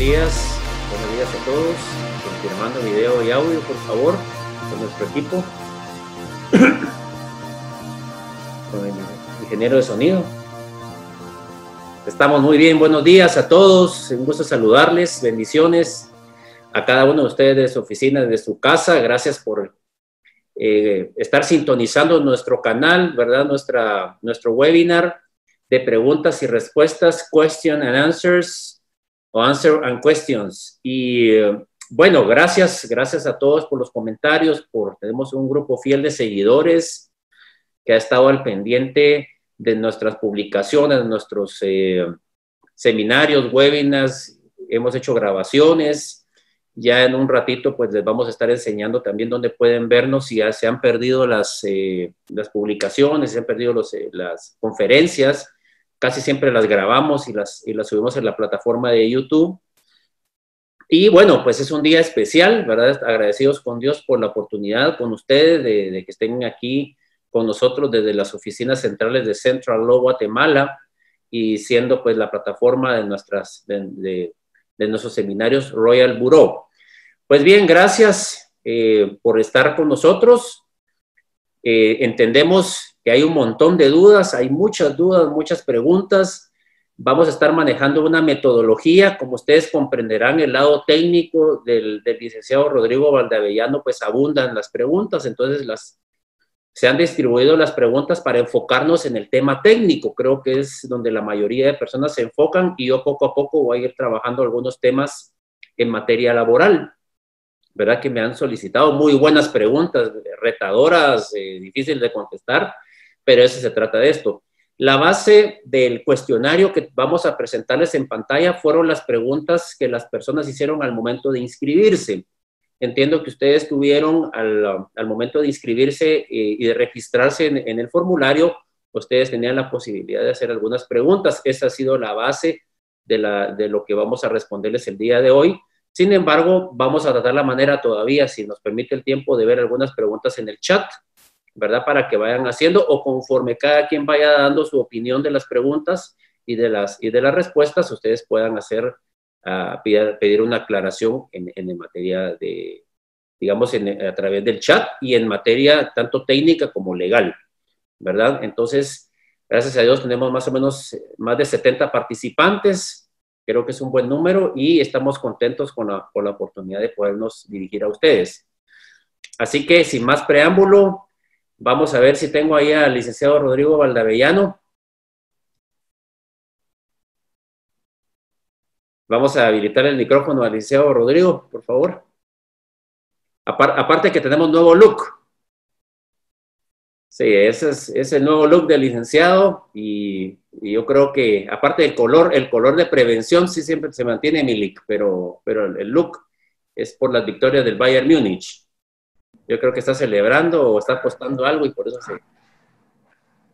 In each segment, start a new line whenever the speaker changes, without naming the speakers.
buenos días a todos. Confirmando video y audio, por favor, con nuestro equipo. Con el ingeniero de sonido. Estamos muy bien, buenos días a todos. Un gusto saludarles, bendiciones a cada uno de ustedes de su oficina, de su casa. Gracias por estar sintonizando nuestro canal, ¿verdad? Nuestro webinar de preguntas y respuestas, question and answers, o answer and questions. Y bueno, gracias a todos por los comentarios, tenemos un grupo fiel de seguidores que ha estado al pendiente de nuestras publicaciones, de nuestros seminarios, webinars, hemos hecho grabaciones. Ya en un ratito pues les vamos a estar enseñando también dónde pueden vernos si ya se han perdido las publicaciones, se han perdido las conferencias. Casi siempre las grabamos y las subimos en la plataforma de YouTube. Y bueno, pues es un día especial, ¿verdad? Agradecidos con Dios por la oportunidad con ustedes de que estén aquí con nosotros desde las oficinas centrales de Central Law Guatemala y siendo pues la plataforma de nuestros seminarios Royal Bureau. Pues bien, gracias por estar con nosotros. Entendemos que hay un montón de dudas, hay muchas dudas, muchas preguntas. Vamos a estar manejando una metodología, como ustedes comprenderán, el lado técnico del licenciado Rodrigo Valdavellano, pues abundan las preguntas, entonces se han distribuido las preguntas para enfocarnos en el tema técnico. Creo que es donde la mayoría de personas se enfocan y yo poco a poco voy a ir trabajando algunos temas en materia laboral. ¿Verdad? Que me han solicitado muy buenas preguntas, retadoras, difíciles de contestar, pero eso se trata de esto. La base del cuestionario que vamos a presentarles en pantalla fueron las preguntas que las personas hicieron al momento de inscribirse. Entiendo que ustedes tuvieron al momento de inscribirse y de registrarse en el formulario, ustedes tenían la posibilidad de hacer algunas preguntas. Esa ha sido la base de lo que vamos a responderles el día de hoy. Sin embargo, vamos a tratar la manera todavía, si nos permite el tiempo, de ver algunas preguntas en el chat, ¿verdad? Para que vayan haciendo o conforme cada quien vaya dando su opinión de las preguntas y de las respuestas, ustedes puedan pedir una aclaración en materia de, digamos, a través del chat y en materia tanto técnica como legal, ¿verdad? Entonces, gracias a Dios tenemos más o menos más de 70 participantes. Creo que es un buen número y estamos contentos con la oportunidad de podernos dirigir a ustedes. Así que, sin más preámbulo, vamos a ver si tengo ahí al licenciado Rodrigo Valdavellano. Vamos a habilitar el micrófono al licenciado Rodrigo, por favor. Aparte que tenemos nuevo look. Sí, ese es el nuevo look del licenciado y yo creo que, aparte del color, el color de prevención sí siempre se mantiene, Milik, pero el look es por las victorias del Bayern Múnich. Yo creo que está celebrando o está apostando algo y por eso se...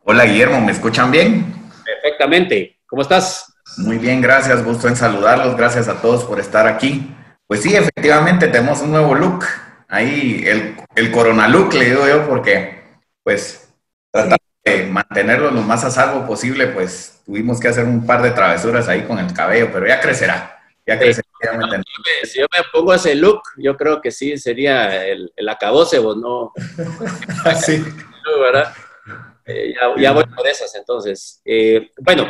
Hola, Guillermo, ¿me escuchan bien?
Perfectamente. ¿Cómo estás?
Muy bien, gracias. Gusto en saludarlos. Gracias a todos por estar aquí. Pues sí, efectivamente tenemos un nuevo look. Ahí el Corona Look, le digo yo, porque pues tratando de mantenerlo lo más a salvo posible, pues tuvimos que hacer un par de travesuras ahí con el cabello, pero ya crecerá. Ya crecerá.
Si yo me pongo ese look, yo creo que sí sería el acabose, ¿no?
Sí.
¿Verdad? Ya voy por esas, entonces. Bueno,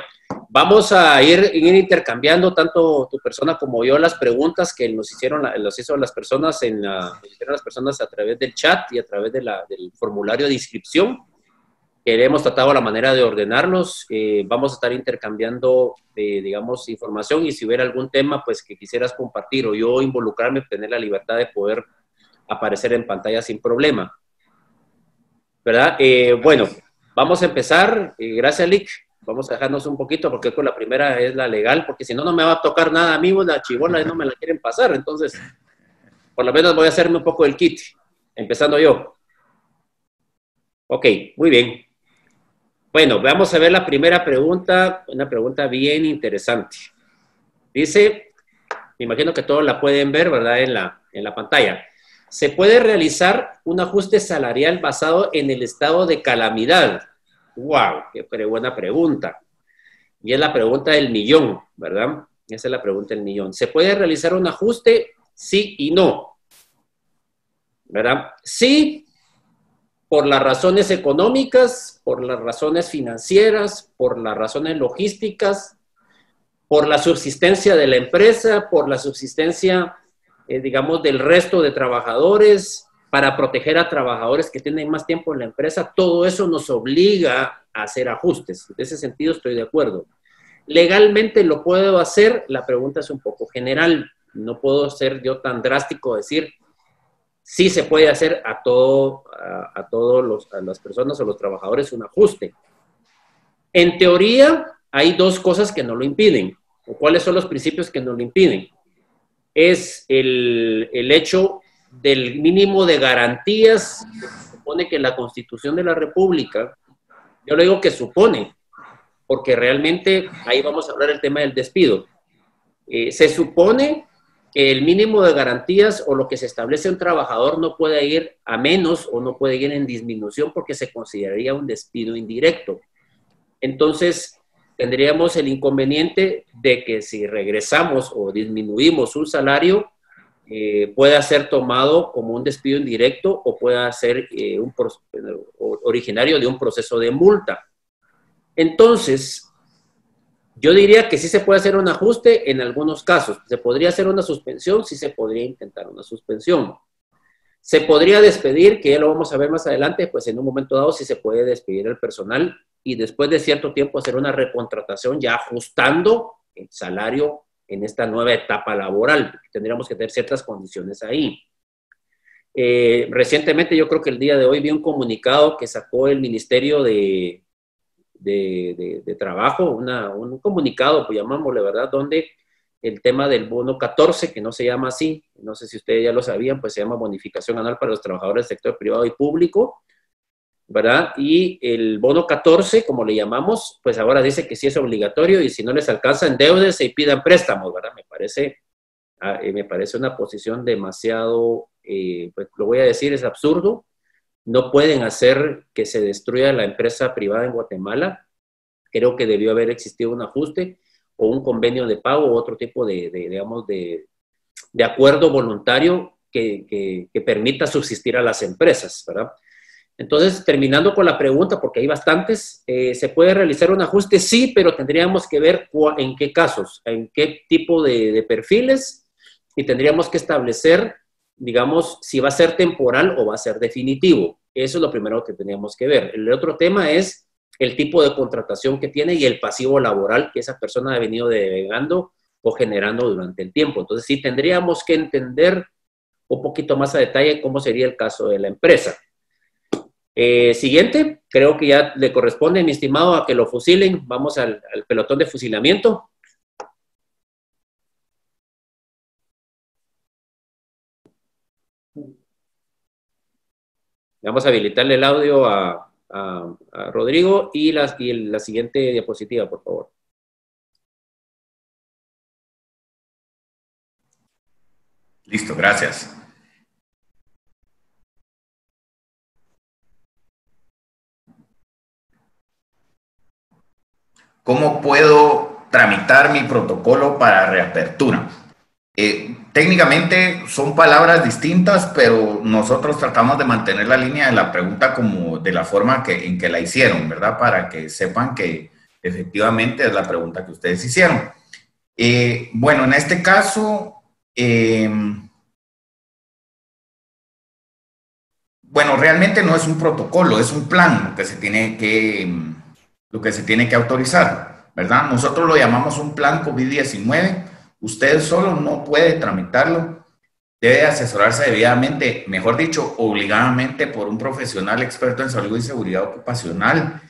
vamos a ir intercambiando tanto tu persona como yo las preguntas que nos hicieron las personas a través del chat y a través del formulario de inscripción, que hemos tratado la manera de ordenarlos. Vamos a estar intercambiando, digamos, información y si hubiera algún tema pues que quisieras compartir o yo involucrarme, tener la libertad de poder aparecer en pantalla sin problema. ¿Verdad? Bueno, vamos a empezar. Gracias, Lick. Vamos a dejarnos un poquito porque con la primera es la legal, porque si no, no me va a tocar nada a mí, la chibola no me la quieren pasar. Entonces, por lo menos voy a hacerme un poco el kit, empezando yo. Ok, muy bien. Bueno, vamos a ver la primera pregunta, una pregunta bien interesante. Dice, me imagino que todos la pueden ver, ¿verdad? En la pantalla. ¿Se puede realizar un ajuste salarial basado en el estado de calamidad? ¡Wow! ¡Qué buena pregunta! Y es la pregunta del millón, ¿verdad? Esa es la pregunta del millón. ¿Se puede realizar un ajuste? Sí y no, ¿verdad? Sí, por las razones económicas, por las razones financieras, por las razones logísticas, por la subsistencia de la empresa, por la subsistencia, digamos, del resto de trabajadores, para proteger a trabajadores que tienen más tiempo en la empresa. Todo eso nos obliga a hacer ajustes. En ese sentido estoy de acuerdo. ¿Legalmente lo puedo hacer? La pregunta es un poco general. No puedo ser yo tan drástico decir sí se puede hacer a las personas o los trabajadores un ajuste. En teoría, hay dos cosas que no lo impiden. ¿O cuáles son los principios que no lo impiden? Es el hecho del mínimo de garantías que se supone que la Constitución de la República, yo le digo que supone, porque realmente ahí vamos a hablar del tema del despido. Se supone que el mínimo de garantías o lo que se establece un trabajador no puede ir a menos o no puede ir en disminución porque se consideraría un despido indirecto. Entonces, tendríamos el inconveniente de que si regresamos o disminuimos un salario, pueda ser tomado como un despido indirecto o pueda ser originario de un proceso de multa. Entonces, yo diría que sí se puede hacer un ajuste en algunos casos. Se podría hacer una suspensión, sí se podría intentar una suspensión. Se podría despedir, que ya lo vamos a ver más adelante, pues en un momento dado sí se puede despedir el personal y después de cierto tiempo hacer una recontratación ya ajustando el salario en esta nueva etapa laboral. Tendríamos que tener ciertas condiciones ahí. Recientemente, yo creo que el día de hoy vi un comunicado que sacó el Ministerio de Trabajo, un comunicado, pues llamámosle, ¿verdad?, donde el tema del bono 14, que no se llama así, no sé si ustedes ya lo sabían, pues se llama bonificación anual para los trabajadores del sector privado y público, ¿verdad? Y el bono 14, como le llamamos, pues ahora dice que sí es obligatorio y si no les alcanza, endeúdense y pidan préstamos, ¿verdad? Me parece una posición demasiado, pues lo voy a decir, es absurdo. No pueden hacer que se destruya la empresa privada en Guatemala. Creo que debió haber existido un ajuste o un convenio de pago o otro tipo de acuerdo voluntario que permita subsistir a las empresas, ¿verdad? Entonces, terminando con la pregunta, porque hay bastantes, ¿se puede realizar un ajuste? Sí, pero tendríamos que ver en qué casos, en qué tipo de perfiles y tendríamos que establecer, digamos, si va a ser temporal o va a ser definitivo. Eso es lo primero que teníamos que ver. El otro tema es el tipo de contratación que tiene y el pasivo laboral que esa persona ha venido devengando o generando durante el tiempo. Entonces, sí tendríamos que entender un poquito más a detalle cómo sería el caso de la empresa. Siguiente, creo que ya le corresponde, mi estimado, a que lo fusilen. Vamos al pelotón de fusilamiento. Vamos a habilitarle el audio a Rodrigo y la siguiente diapositiva, por favor.
Listo, gracias. ¿Cómo puedo tramitar mi protocolo para reapertura? Técnicamente son palabras distintas, pero nosotros tratamos de mantener la línea de la pregunta como de la forma en que la hicieron, ¿verdad? Para que sepan que efectivamente es la pregunta que ustedes hicieron. Bueno, en este caso, bueno, realmente no es un protocolo, es un plan lo que se tiene que autorizar, ¿verdad? Nosotros lo llamamos un plan COVID-19. Usted solo no puede tramitarlo, debe asesorarse debidamente, mejor dicho, obligadamente por un profesional experto en salud y seguridad ocupacional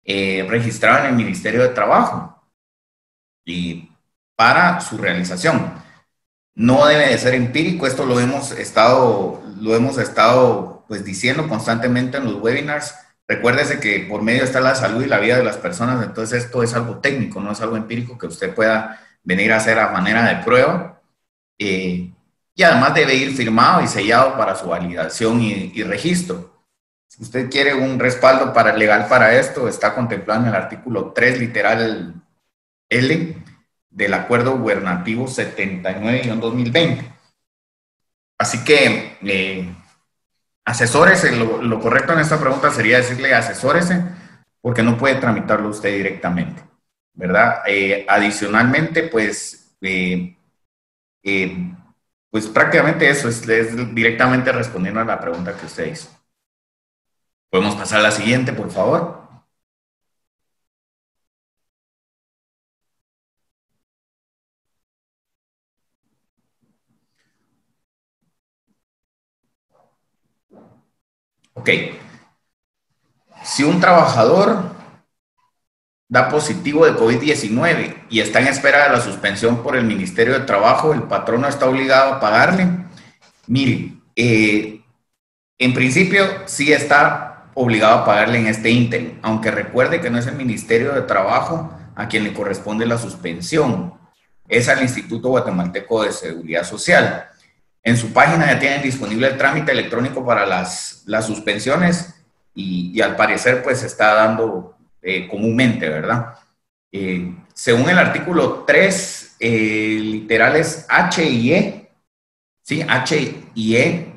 registrado en el Ministerio de Trabajo y para su realización. No debe de ser empírico, esto lo hemos estado pues diciendo constantemente en los webinars. Recuérdese que por medio está la salud y la vida de las personas, entonces esto es algo técnico, no es algo empírico que usted pueda venir a hacer a manera de prueba. Y además debe ir firmado y sellado para su validación y registro. Si usted quiere un respaldo legal para esto, está contemplado en el artículo 3, literal L del Acuerdo Gubernativo 79-2020. Así que asesórese, lo correcto en esta pregunta sería decirle asesórese, porque no puede tramitarlo usted directamente, ¿verdad? Adicionalmente, pues prácticamente eso es directamente respondiendo a la pregunta que usted hizo. Podemos pasar a la siguiente, por favor. Ok. Si un trabajador da positivo de COVID-19 y está en espera de la suspensión por el Ministerio de Trabajo, el patrono está obligado a pagarle. Mire, en principio sí está obligado a pagarle en este ínterin, aunque recuerde que no es el Ministerio de Trabajo a quien le corresponde la suspensión, es al Instituto Guatemalteco de Seguridad Social. En su página ya tienen disponible el trámite electrónico para las suspensiones y al parecer pues se está dando comúnmente, ¿verdad? Según el artículo 3, literales H y E, ¿sí? H y E,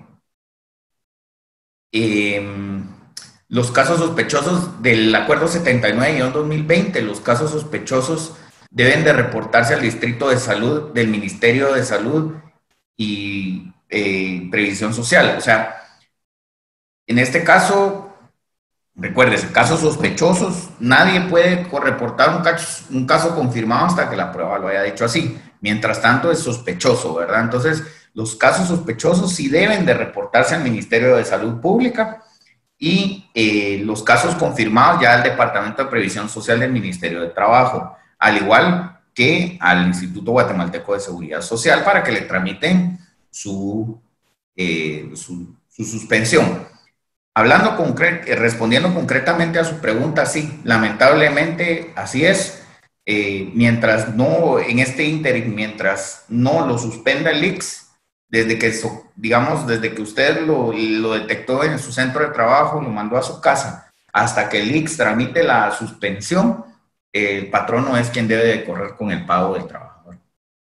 los casos sospechosos del Acuerdo 79-2020, los casos sospechosos deben de reportarse al Distrito de Salud del Ministerio de Salud y Previsión Social. O sea, en este caso, recuérdese, casos sospechosos, nadie puede reportar un caso confirmado hasta que la prueba lo haya dicho así. Mientras tanto, es sospechoso, ¿verdad? Entonces, los casos sospechosos sí deben de reportarse al Ministerio de Salud Pública y los casos confirmados ya al Departamento de Previsión Social del Ministerio de Trabajo, al igual que al Instituto Guatemalteco de Seguridad Social para que le tramiten su suspensión. Respondiendo concretamente a su pregunta, sí, lamentablemente así es. Mientras no, en este ínterin, mientras no lo suspenda el ICS, desde que usted lo detectó en su centro de trabajo, lo mandó a su casa, hasta que el ICS tramite la suspensión, el patrono es quien debe de correr con el pago del trabajador.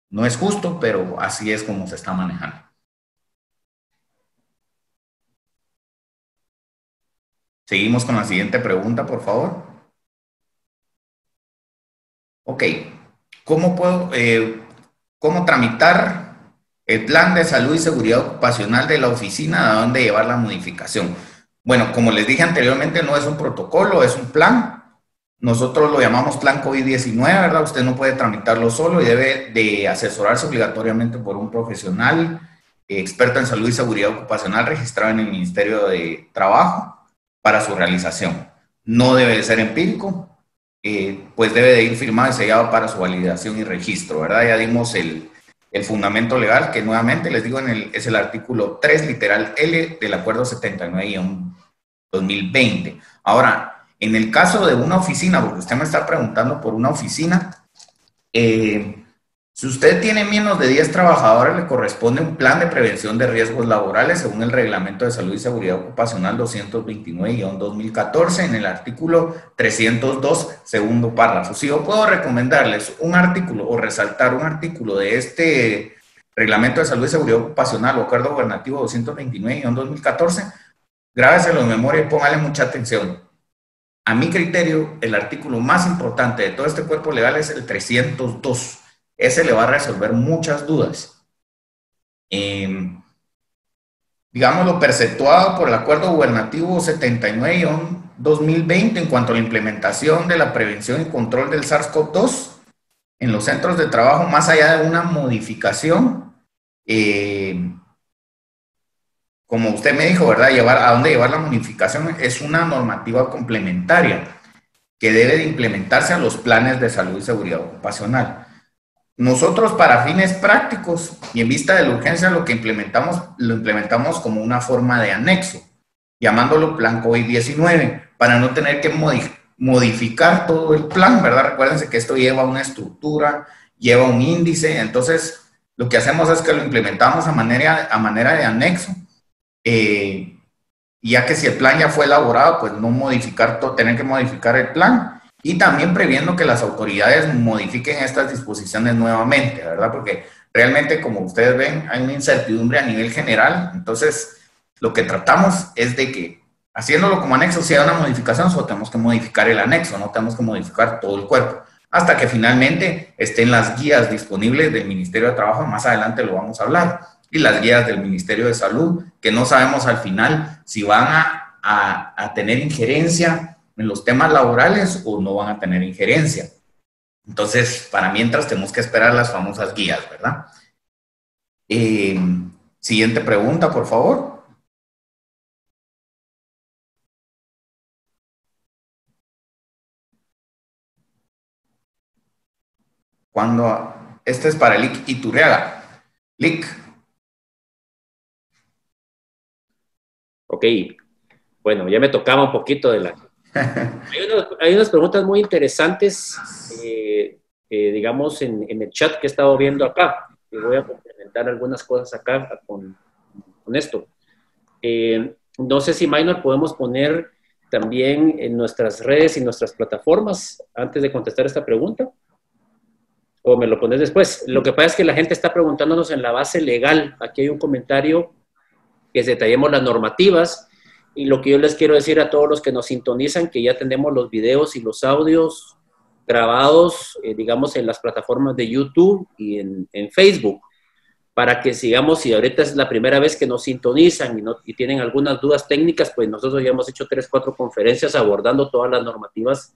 No es justo, pero así es como se está manejando. Seguimos con la siguiente pregunta, por favor. Ok, ¿cómo tramitar el plan de salud y seguridad ocupacional de la oficina? ¿A dónde llevar la modificación? Bueno, como les dije anteriormente, no es un protocolo, es un plan. Nosotros lo llamamos plan COVID-19, ¿verdad? Usted no puede tramitarlo solo y debe de asesorarse obligatoriamente por un profesional experto en salud y seguridad ocupacional registrado en el Ministerio de Trabajo para su realización. No debe de ser empírico, pues debe de ir firmado y sellado para su validación y registro, ¿verdad? Ya dimos el fundamento legal, que nuevamente les digo, es el artículo 3, literal L, del Acuerdo 79-2020. Ahora, en el caso de una oficina, porque usted me está preguntando por una oficina, si usted tiene menos de 10 trabajadores, le corresponde un plan de prevención de riesgos laborales según el Reglamento de Salud y Seguridad Ocupacional 229-2014 en el artículo 302, segundo párrafo. Si yo puedo recomendarles un artículo o resaltar un artículo de este Reglamento de Salud y Seguridad Ocupacional o Acuerdo Gubernativo 229-2014, grábeselo en memoria y póngale mucha atención. A mi criterio, el artículo más importante de todo este cuerpo legal es el 302. Ese le va a resolver muchas dudas. Digamos, lo perceptuado por el Acuerdo Gubernativo 79-2020 en cuanto a la implementación de la prevención y control del SARS-CoV-2 en los centros de trabajo, más allá de una modificación, como usted me dijo, ¿verdad? ¿A dónde llevar la modificación? Es una normativa complementaria que debe de implementarse a los planes de salud y seguridad ocupacional. Nosotros, para fines prácticos y en vista de la urgencia, lo implementamos como una forma de anexo, llamándolo plan COVID-19, para no tener que modificar todo el plan, ¿verdad? Recuérdense que esto lleva una estructura, lleva un índice, entonces lo que hacemos es que lo implementamos a manera de anexo, ya que si el plan ya fue elaborado, pues no tener que modificar el plan, y también previendo que las autoridades modifiquen estas disposiciones nuevamente, ¿verdad? Porque realmente, como ustedes ven, hay una incertidumbre a nivel general. Entonces, lo que tratamos es de que, haciéndolo como anexo, si hay una modificación, solo tenemos que modificar el anexo, no tenemos que modificar todo el cuerpo, hasta que finalmente estén las guías disponibles del Ministerio de Trabajo. Más adelante lo vamos a hablar, y las guías del Ministerio de Salud, que no sabemos al final si van a tener injerencia en los temas laborales o no van a tener injerencia. Entonces, para mientras tenemos que esperar las famosas guías, ¿verdad? Siguiente pregunta, por favor. Este es para Lic Iturriaga. Lic.
Ok, bueno, ya me tocaba un poquito de la... Hay unas preguntas muy interesantes, digamos, en el chat que he estado viendo acá, y voy a complementar algunas cosas acá con esto. No sé si, Minor, podemos poner también en nuestras redes y nuestras plataformas antes de contestar esta pregunta, o me lo pones después. Lo que pasa es que la gente está preguntándonos en la base legal. Aquí hay un comentario que detallemos las normativas, y lo que yo les quiero decir a todos los que nos sintonizan, que ya tenemos los videos y los audios grabados, digamos, en las plataformas de YouTube y en Facebook, para que sigamos. Si ahorita es la primera vez que nos sintonizan y tienen algunas dudas técnicas, pues nosotros ya hemos hecho 3, 4 conferencias abordando todas las normativas,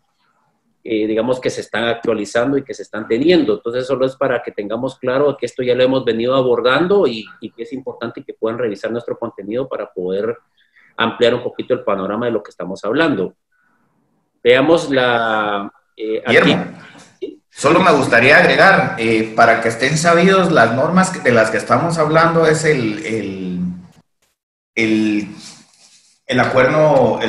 digamos, que se están actualizando y que se están teniendo. Entonces, solo es para que tengamos claro que esto ya lo hemos venido abordando, y que es importante que puedan revisar nuestro contenido para poder ampliar un poquito el panorama de lo que estamos hablando. Veamos la...
Guillermo, solo me gustaría agregar, para que estén sabidos, las normas de las que estamos hablando es el acuerdo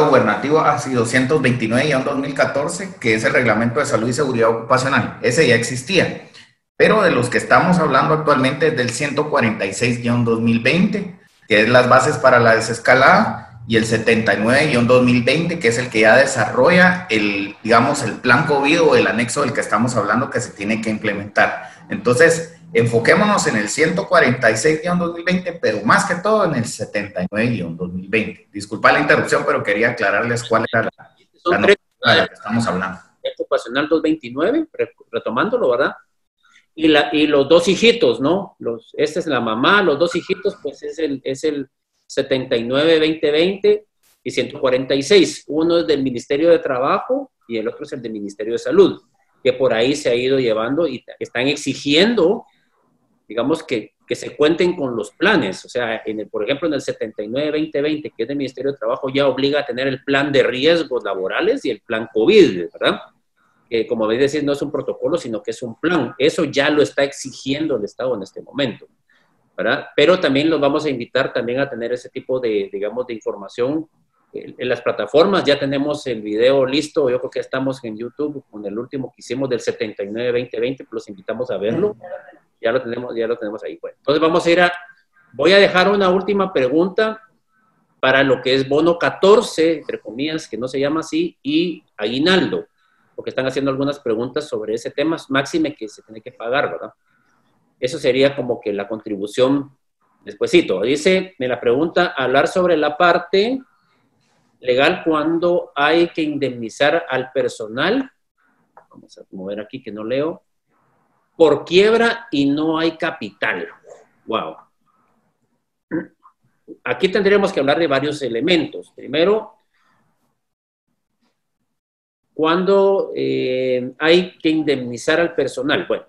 gubernativo ASI 229-2014, que es el Reglamento de Salud y Seguridad Ocupacional. Ese ya existía, pero de los que estamos hablando actualmente es del 146-2020, que es las bases para la desescalada, y el 79-2020, que es el que ya desarrolla digamos, el plan COVID o el anexo del que estamos hablando que se tiene que implementar. Entonces, enfoquémonos en el 146-2020, pero más que todo en el 79-2020. Disculpa la interrupción, pero quería aclararles cuál era la norma de la que estamos hablando.
Ocupacional 229, retomándolo, ¿verdad? Y los dos hijitos, ¿no? Esta es la mamá, los dos hijitos, pues es el 79-2020 y 146. Uno es del Ministerio de Trabajo y el otro es el del Ministerio de Salud, que por ahí se ha ido llevando y están exigiendo, digamos, que se cuenten con los planes. O sea, por ejemplo, en el 79-2020, que es del Ministerio de Trabajo, ya obliga a tener el plan de riesgos laborales y el plan COVID, ¿verdad? Que, como veis, decir, no es un protocolo, sino que es un plan. Eso ya lo está exigiendo el Estado en este momento, ¿verdad? Pero también los vamos a invitar también a tener ese tipo de, digamos, de información en las plataformas. Ya tenemos el video listo. Yo creo que estamos en YouTube con el último que hicimos del 79-2020, pues los invitamos a verlo. Ya lo tenemos ahí. Bueno, entonces voy a dejar una última pregunta para lo que es bono 14, entre comillas, que no se llama así, y aguinaldo, porque están haciendo algunas preguntas sobre ese tema, máxime que se tiene que pagar, ¿verdad? Eso sería como que la contribución despuesito. Dice, me la pregunta, hablar sobre la parte legal cuando hay que indemnizar al personal, vamos a mover aquí que no leo, por quiebra y no hay capital. Wow. Aquí tendríamos que hablar de varios elementos. Primero, cuando hay que indemnizar al personal. Bueno,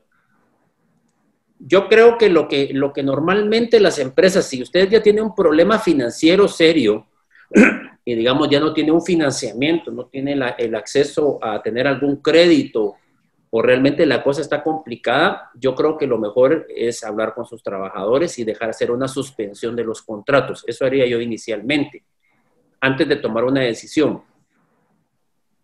yo creo que lo que normalmente las empresas, si usted ya tiene un problema financiero serio y digamos ya no tiene un financiamiento, no tiene el acceso a tener algún crédito o realmente la cosa está complicada, yo creo que lo mejor es hablar con sus trabajadores y dejar hacer una suspensión de los contratos. Eso haría yo inicialmente, antes de tomar una decisión.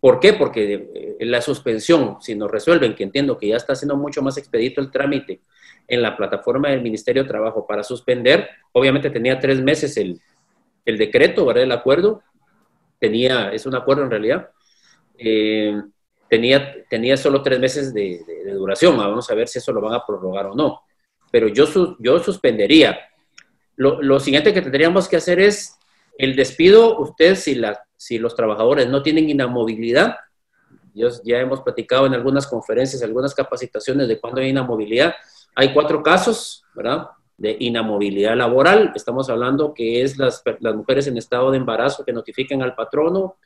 ¿Por qué? Porque la suspensión, si nos resuelven, que entiendo que ya está siendo mucho más expedito el trámite en la plataforma del Ministerio de Trabajo para suspender, obviamente tenía 3 meses el decreto, ¿verdad? El acuerdo, es un acuerdo en realidad, tenía solo 3 meses de duración. Vamos a ver si eso lo van a prorrogar o no. Pero yo suspendería. Lo siguiente que tendríamos que hacer es el despido. Usted, si los trabajadores no tienen inamovilidad, ya hemos platicado en algunas conferencias, algunas capacitaciones de cuándo hay inamovilidad. Hay 4 casos, ¿verdad?, de inamovilidad laboral. Estamos hablando que es las mujeres en estado de embarazo que notifiquen al patrono,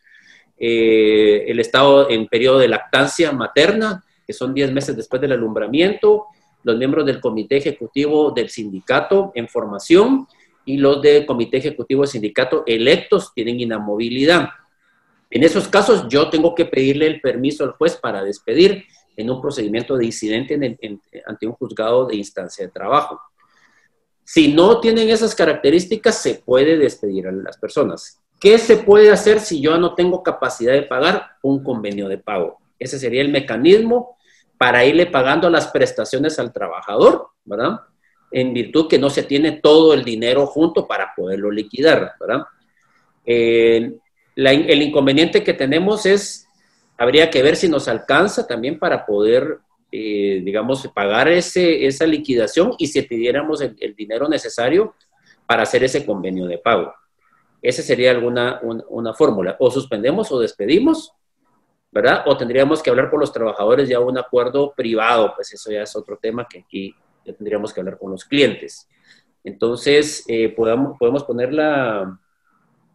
el estado en periodo de lactancia materna, que son 10 meses después del alumbramiento, los miembros del comité ejecutivo del sindicato en formación y los del comité ejecutivo del sindicato electos tienen inamovilidad. En esos casos yo tengo que pedirle el permiso al juez para despedir en un procedimiento de incidente ante un juzgado de instancia de trabajo. Si no tienen esas características, se puede despedir a las personas. ¿Qué se puede hacer si yo no tengo capacidad de pagar? Un convenio de pago. Ese sería el mecanismo para irle pagando las prestaciones al trabajador, ¿verdad?, en virtud que no se tiene todo el dinero junto para poderlo liquidar, ¿verdad? El inconveniente que tenemos habría que ver si nos alcanza también para poder, digamos, pagar esa liquidación y si pidiéramos el dinero necesario para hacer ese convenio de pago. Esa sería una fórmula. O suspendemos o despedimos, ¿verdad? O tendríamos que hablar con los trabajadores ya un acuerdo privado, pues eso ya es otro tema que aquí ya tendríamos que hablar con los clientes. Entonces, podemos poner la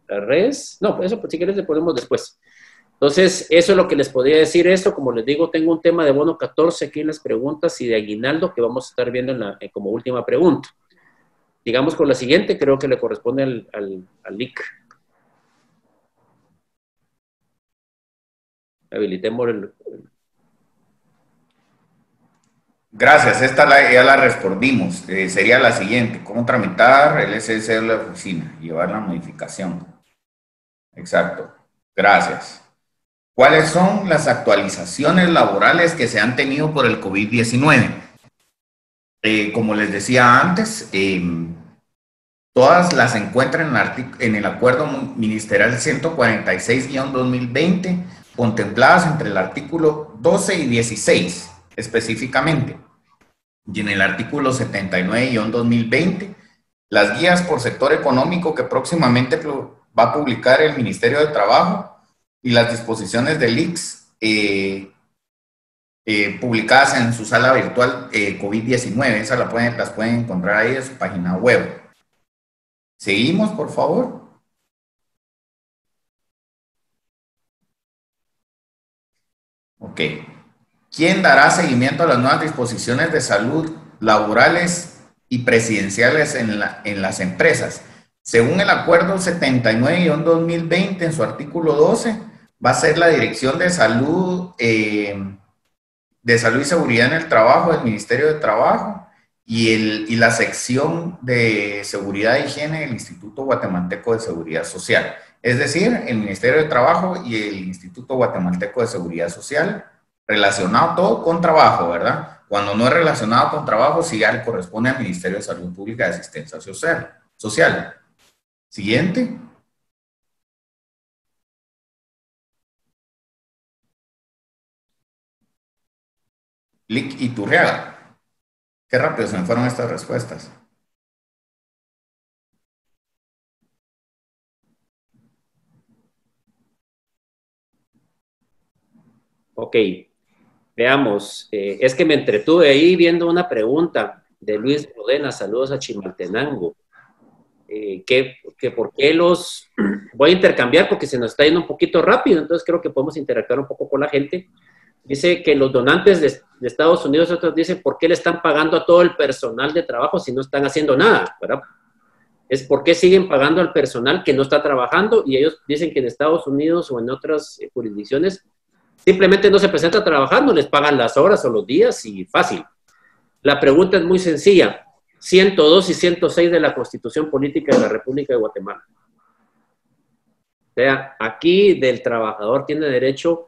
res. No, eso si quieres le ponemos después. Entonces, eso es lo que les podría decir esto. Como les digo, tengo un tema de bono 14 aquí en las preguntas y de aguinaldo que vamos a estar viendo como última pregunta. Digamos con la siguiente, creo que le corresponde al LIC. Habilitemos
Gracias, esta ya la respondimos. Sería la siguiente: ¿cómo tramitar el SSL de la oficina? Llevar la modificación. Exacto. Gracias. ¿Cuáles son las actualizaciones laborales que se han tenido por el COVID-19? Como les decía antes, todas las encuentran en el Acuerdo Ministerial 146-2020, contempladas entre el artículo 12 y 16 específicamente. Y en el artículo 79-2020, las guías por sector económico que próximamente va a publicar el Ministerio de Trabajo y las disposiciones del ICS publicadas en su sala virtual COVID-19. Esas las pueden encontrar ahí en su página web. Seguimos, por favor. Ok. ¿Quién dará seguimiento a las nuevas disposiciones de salud laborales y presidenciales en las empresas? Según el Acuerdo 79-2020, en su artículo 12, va a ser la Dirección de Salud y Seguridad en el Trabajo del Ministerio de Trabajo y la sección de Seguridad e Higiene del Instituto Guatemalteco de Seguridad Social. Es decir, el Ministerio de Trabajo y el Instituto Guatemalteco de Seguridad Social, relacionado todo con trabajo, ¿verdad? Cuando no es relacionado con trabajo, sí ya le corresponde al Ministerio de Salud Pública y Asistencia Social. Siguiente. Lic Iturriaga. Qué rápido se me fueron estas respuestas.
Ok. Veamos, es que me entretuve ahí viendo una pregunta de Luis Rodena. Saludos a Chimaltenango. Que por qué voy a intercambiar porque se nos está yendo un poquito rápido, entonces creo que podemos interactuar un poco con la gente. Dice que los donantes de Estados Unidos, otros dicen, ¿por qué le están pagando a todo el personal de trabajo si no están haciendo nada? ¿Verdad? Es por qué siguen pagando al personal que no está trabajando, y ellos dicen que en Estados Unidos o en otras jurisdicciones simplemente no se presenta a trabajar, no les pagan las horas o los días y fácil. La pregunta es muy sencilla. 102 y 106 de la Constitución Política de la República de Guatemala. O sea, aquí del trabajador tiene derecho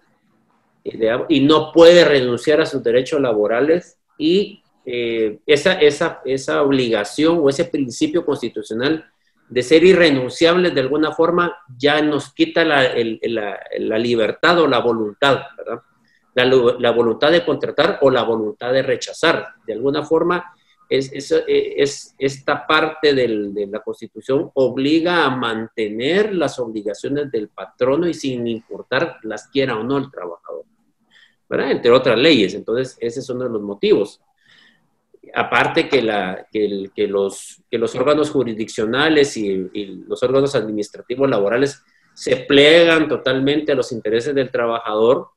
y no puede renunciar a sus derechos laborales, y esa obligación o ese principio constitucional de ser irrenunciables de alguna forma, ya nos quita la libertad o la voluntad, ¿verdad? La voluntad de contratar o la voluntad de rechazar. De alguna forma, esta parte de la Constitución obliga a mantener las obligaciones del patrono y sin importar las quiera o no el trabajador, ¿verdad? Entre otras leyes. Entonces, ese es uno de los motivos. Aparte que los órganos jurisdiccionales y los órganos administrativos laborales se plegan totalmente a los intereses del trabajador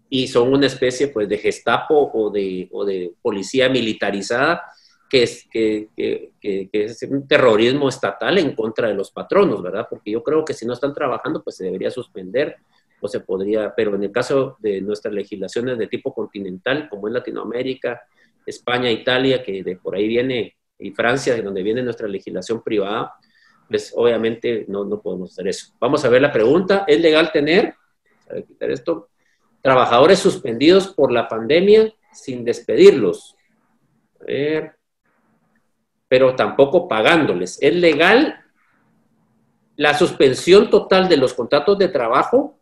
y son una especie pues de Gestapo o de policía militarizada que es un terrorismo estatal en contra de los patronos, ¿verdad? Porque yo creo que si no están trabajando pues se debería suspender o se podría, pero en el caso de nuestras legislaciones de tipo continental, como en Latinoamérica, España, Italia, que de por ahí viene, y Francia, de donde viene nuestra legislación privada, pues obviamente no podemos hacer eso. Vamos a ver la pregunta. ¿Es legal tener, a ver, quitar esto, trabajadores suspendidos por la pandemia sin despedirlos? A ver, pero tampoco pagándoles. ¿Es legal la suspensión total de los contratos de trabajo?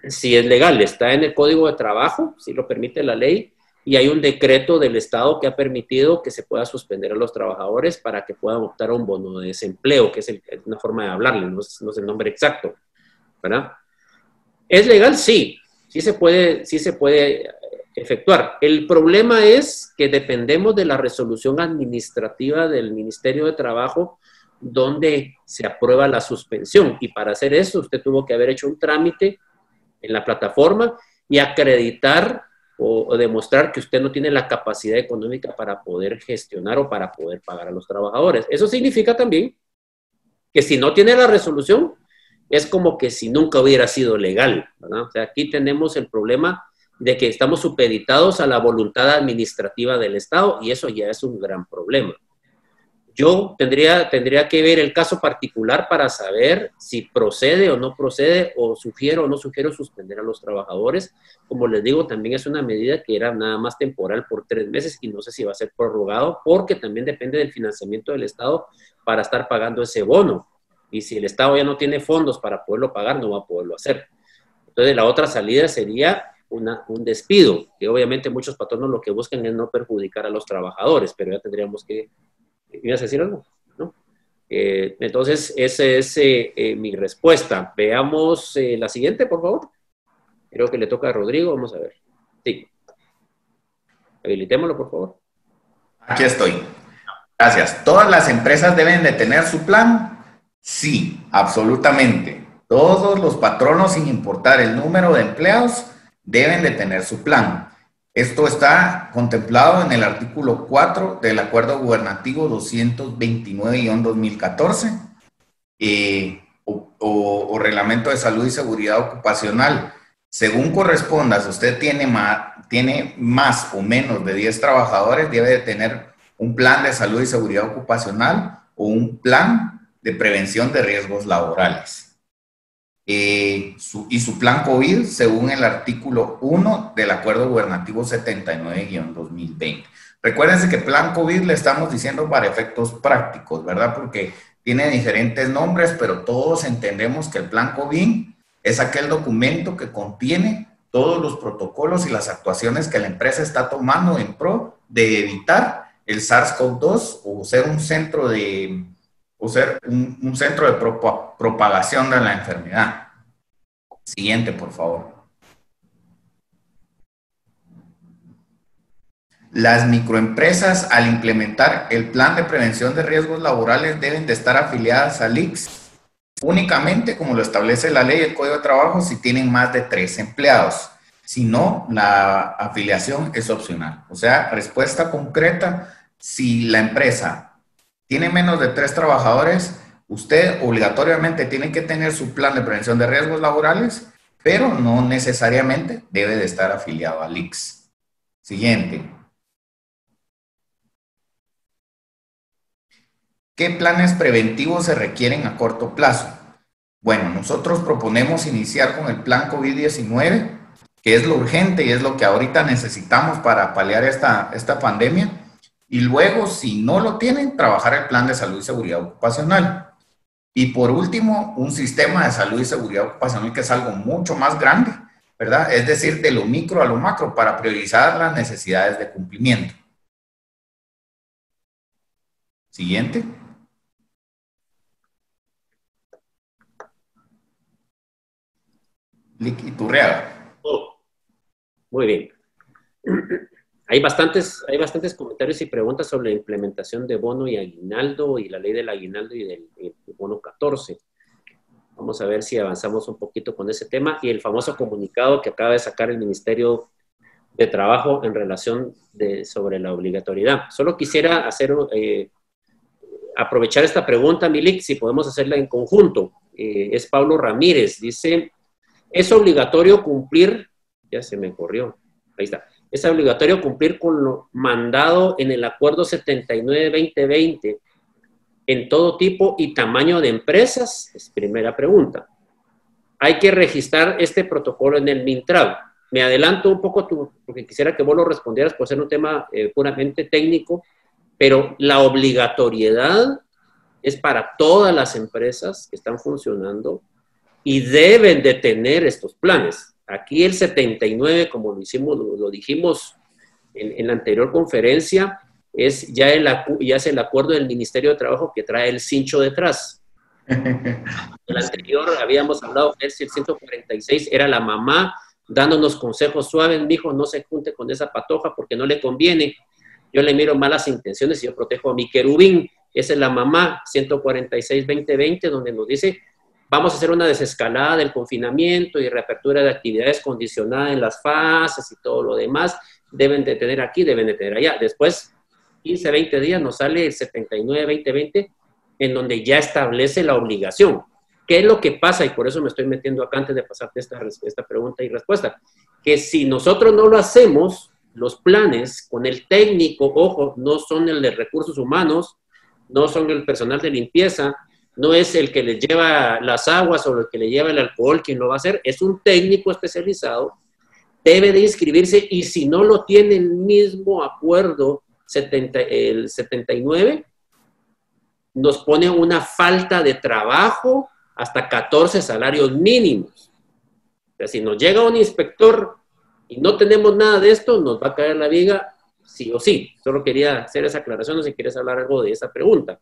Sí es legal, está en el Código de Trabajo, sí lo permite la ley, y hay un decreto del Estado que ha permitido que se pueda suspender a los trabajadores para que puedan optar a un bono de desempleo, que es una forma de hablarle, no es el nombre exacto, ¿verdad? ¿Es legal? Sí se puede efectuar. El problema es que dependemos de la resolución administrativa del Ministerio de Trabajo donde se aprueba la suspensión, y para hacer eso usted tuvo que haber hecho un trámite en la plataforma y acreditar o demostrar que usted no tiene la capacidad económica para poder gestionar o para poder pagar a los trabajadores. Eso significa también que si no tiene la resolución, es como que si nunca hubiera sido legal, ¿verdad? O sea, aquí tenemos el problema de que estamos supeditados a la voluntad administrativa del Estado y eso ya es un gran problema. Yo tendría que ver el caso particular para saber si procede o no procede, o sugiero o no sugiero suspender a los trabajadores. Como les digo, también es una medida que era nada más temporal por 3 meses y no sé si va a ser prorrogado porque también depende del financiamiento del Estado para estar pagando ese bono. Y si el Estado ya no tiene fondos para poderlo pagar, no va a poderlo hacer. Entonces, la otra salida sería un despido, que obviamente muchos patronos lo que buscan es no perjudicar a los trabajadores, pero ya tendríamos que... ¿Ibas a decir algo? ¿No? Entonces, esa es mi respuesta. Veamos la siguiente, por favor. Creo que le toca a Rodrigo. Vamos a ver. Sí. Habilitémoslo, por favor.
Aquí estoy. Gracias. ¿Todas las empresas deben de tener su plan? Sí, absolutamente. Todos los patronos, sin importar el número de empleados, deben de tener su plan. Esto está contemplado en el artículo 4 del Acuerdo Gubernativo 229-2014 o Reglamento de Salud y Seguridad Ocupacional. Según corresponda, si usted tiene más o menos de 10 trabajadores, debe de tener un plan de salud y seguridad ocupacional o un plan de prevención de riesgos laborales. Y su plan COVID según el artículo 1 del Acuerdo Gubernativo 79-2020. Recuérdense que plan COVID le estamos diciendo para efectos prácticos, ¿verdad? Porque tiene diferentes nombres, pero todos entendemos que el plan COVID es aquel documento que contiene todos los protocolos y las actuaciones que la empresa está tomando en pro de evitar el SARS-CoV-2 o ser un centro de propagación de la enfermedad. Siguiente, por favor. Las microempresas, al implementar el plan de prevención de riesgos laborales, deben de estar afiliadas al ICS únicamente, como lo establece la ley y el Código de Trabajo, si tienen más de 3 empleados. Si no, la afiliación es opcional. O sea, respuesta concreta, si la empresa tiene menos de 3 trabajadores, usted obligatoriamente tiene que tener su plan de prevención de riesgos laborales, pero no necesariamente debe de estar afiliado al ICS. Siguiente. ¿Qué planes preventivos se requieren a corto plazo? Bueno, nosotros proponemos iniciar con el plan COVID-19, que es lo urgente y es lo que ahorita necesitamos para paliar esta pandemia. Y luego, si no lo tienen, trabajar el plan de salud y seguridad ocupacional. Y por último, un sistema de salud y seguridad ocupacional que es algo mucho más grande, ¿verdad? Es decir, de lo micro a lo macro para priorizar las necesidades de cumplimiento. Siguiente. Liquiturreaga.
Oh, muy bien. Hay bastantes comentarios y preguntas sobre la implementación de bono y aguinaldo y la ley del aguinaldo y del bono 14. Vamos a ver si avanzamos un poquito con ese tema y el famoso comunicado que acaba de sacar el Ministerio de Trabajo en relación sobre la obligatoriedad. Solo quisiera aprovechar esta pregunta, Milik, si podemos hacerla en conjunto. Es Pablo Ramírez, dice, ¿es obligatorio cumplir? Ya se me corrió, ahí está. Es obligatorio cumplir con lo mandado en el Acuerdo 79-2020 en todo tipo y tamaño de empresas? Es primera pregunta. Hay que registrar este protocolo en el MINTRAB. Me adelanto un poco, porque quisiera que vos lo respondieras por ser un tema puramente técnico, pero la obligatoriedad es para todas las empresas que están funcionando y deben de tener estos planes. Aquí el 79, como lo dijimos en la anterior conferencia, ya es el acuerdo del Ministerio de Trabajo que trae el cincho detrás. El anterior habíamos hablado que el 146 era la mamá dándonos consejos suaves, mijo, no se junte con esa patoja porque no le conviene. Yo le miro malas intenciones y yo protejo a mi querubín. Esa es la mamá, 146-2020, donde nos dice, vamos a hacer una desescalada del confinamiento y reapertura de actividades condicionada en las fases y todo lo demás. Deben de tener aquí, deben de tener allá. Después, 15, 20 días, nos sale el 79-2020, en donde ya establece la obligación. ¿Qué es lo que pasa? Y por eso me estoy metiendo acá antes de pasarte esta pregunta y respuesta. Que si nosotros no lo hacemos, los planes con el técnico, ojo, no son el de recursos humanos, no son el personal de limpieza, no es el que le lleva las aguas o el que le lleva el alcohol quien lo va a hacer, es un técnico especializado, debe de inscribirse y si no lo tiene el mismo acuerdo, el 79, nos pone una falta de trabajo hasta 14 salarios mínimos. O sea, si nos llega un inspector y no tenemos nada de esto, nos va a caer la viga sí o sí. Solo quería hacer esa aclaración, no sé si quieres hablar algo de esa pregunta.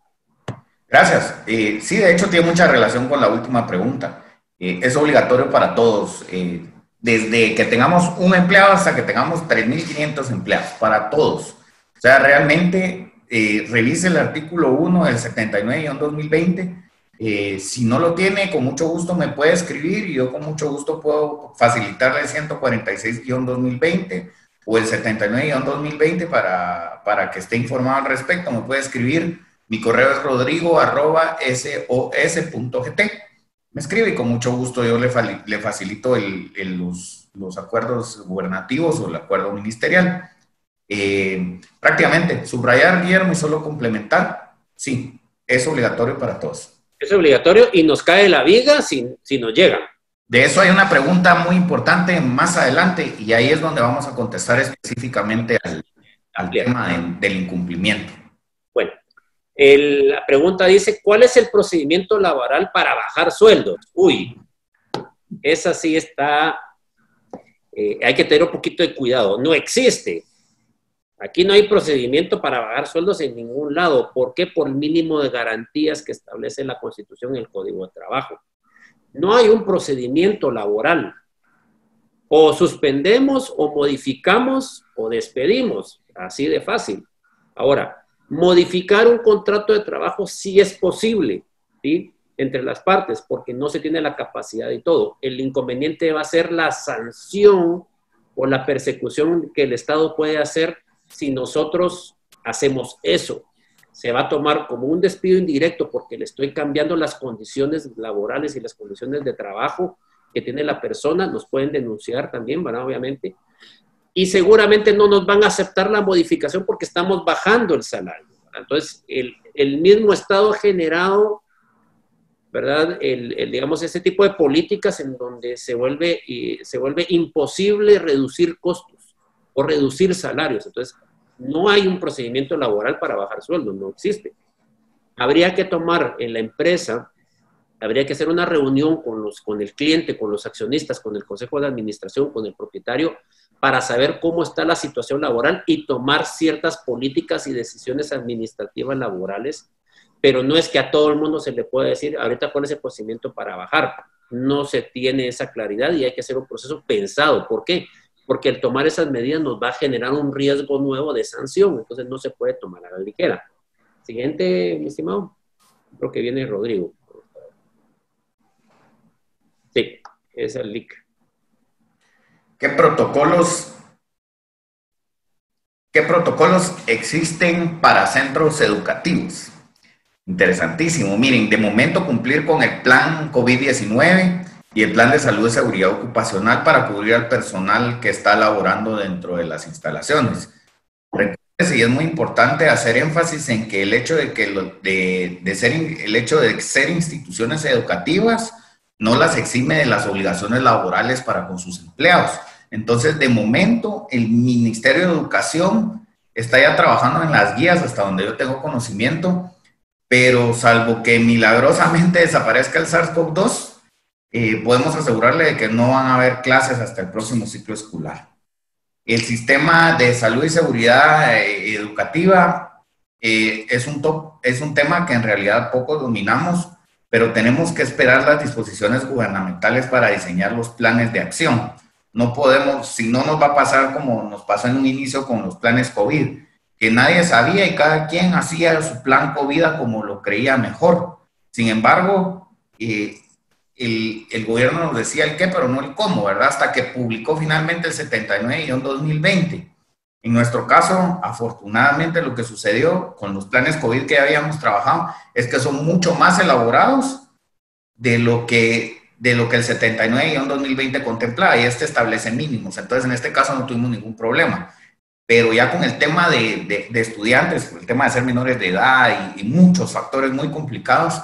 Gracias. Sí, de hecho tiene mucha relación con la última pregunta. Es obligatorio para todos, desde que tengamos un empleado hasta que tengamos 3.500 empleados, para todos. O sea, realmente revise el artículo 1 del 79-2020. Si no lo tiene, con mucho gusto me puede escribir y yo con mucho gusto puedo facilitarle el 146-2020 o el 79-2020 para que esté informado al respecto. Me puede escribir. Mi correo es rodrigo@sos.gt. Me escribe y con mucho gusto yo le facilito los acuerdos gubernativos o el acuerdo ministerial. Prácticamente, subrayar, Guillermo, y solo complementar, sí, es obligatorio para todos.
Es obligatorio y nos cae la viga si nos llega.
De eso hay una pregunta muy importante más adelante y ahí es donde vamos a contestar específicamente al tema del incumplimiento.
Bueno. La pregunta dice, ¿cuál es el procedimiento laboral para bajar sueldos? Uy, esa sí está, hay que tener un poquito de cuidado. No existe. Aquí no hay procedimiento para bajar sueldos en ningún lado. ¿Por qué? Por el mínimo de garantías que establece la Constitución y el Código de Trabajo. No hay un procedimiento laboral. O suspendemos, o modificamos, o despedimos. Así de fácil. Ahora, modificar un contrato de trabajo sí es posible, ¿sí? Entre las partes, porque no se tiene la capacidad y todo. El inconveniente va a ser la sanción o la persecución que el Estado puede hacer si nosotros hacemos eso. Se va a tomar como un despido indirecto porque le estoy cambiando las condiciones laborales y las condiciones de trabajo que tiene la persona. Nos pueden denunciar también, ¿verdad? Obviamente. Y seguramente no nos van a aceptar la modificación porque estamos bajando el salario, ¿verdad? Entonces, el mismo Estado ha generado, ¿verdad? Digamos, ese tipo de políticas en donde se vuelve imposible reducir costos o reducir salarios. Entonces, No hay un procedimiento laboral para bajar sueldo, no existe. Habría que tomar en la empresa, habría que hacer una reunión con el cliente, con los accionistas, con el consejo de administración, con el propietario, para saber cómo está la situación laboral y tomar ciertas políticas y decisiones administrativas laborales, pero no es que a todo el mundo se le pueda decir, ahorita cuál es el procedimiento para bajar. No se tiene esa claridad y hay que hacer un proceso pensado. ¿Por qué? Porque el tomar esas medidas nos va a generar un riesgo nuevo de sanción, entonces no se puede tomar a la ligera. Siguiente, mi estimado. Creo que viene Rodrigo. Sí, es el link.
¿Qué protocolos existen para centros educativos? Interesantísimo. Miren, de momento cumplir con el plan COVID-19 y el plan de salud y seguridad ocupacional para cubrir al personal que está laborando dentro de las instalaciones. Y es muy importante hacer énfasis en que el hecho de ser instituciones educativas no las exime de las obligaciones laborales para con sus empleados. Entonces, de momento, el Ministerio de Educación está ya trabajando en las guías hasta donde yo tengo conocimiento, pero salvo que milagrosamente desaparezca el SARS-CoV-2, podemos asegurarle de que no van a haber clases hasta el próximo ciclo escolar. El sistema de salud y seguridad educativa es un tema que en realidad poco dominamos, pero tenemos que esperar las disposiciones gubernamentales para diseñar los planes de acción. No podemos, si no nos va a pasar como nos pasó en un inicio con los planes COVID, que nadie sabía y cada quien hacía su plan COVID como lo creía mejor. Sin embargo, el gobierno nos decía el qué, pero no el cómo, ¿verdad? Hasta que publicó finalmente el 79-2020. En nuestro caso, afortunadamente, lo que sucedió con los planes COVID que ya habíamos trabajado es que son mucho más elaborados de lo que el 79-2020 contemplaba, y este establece mínimos. Entonces, en este caso no tuvimos ningún problema. Pero ya con el tema de estudiantes, el tema de ser menores de edad y muchos factores muy complicados,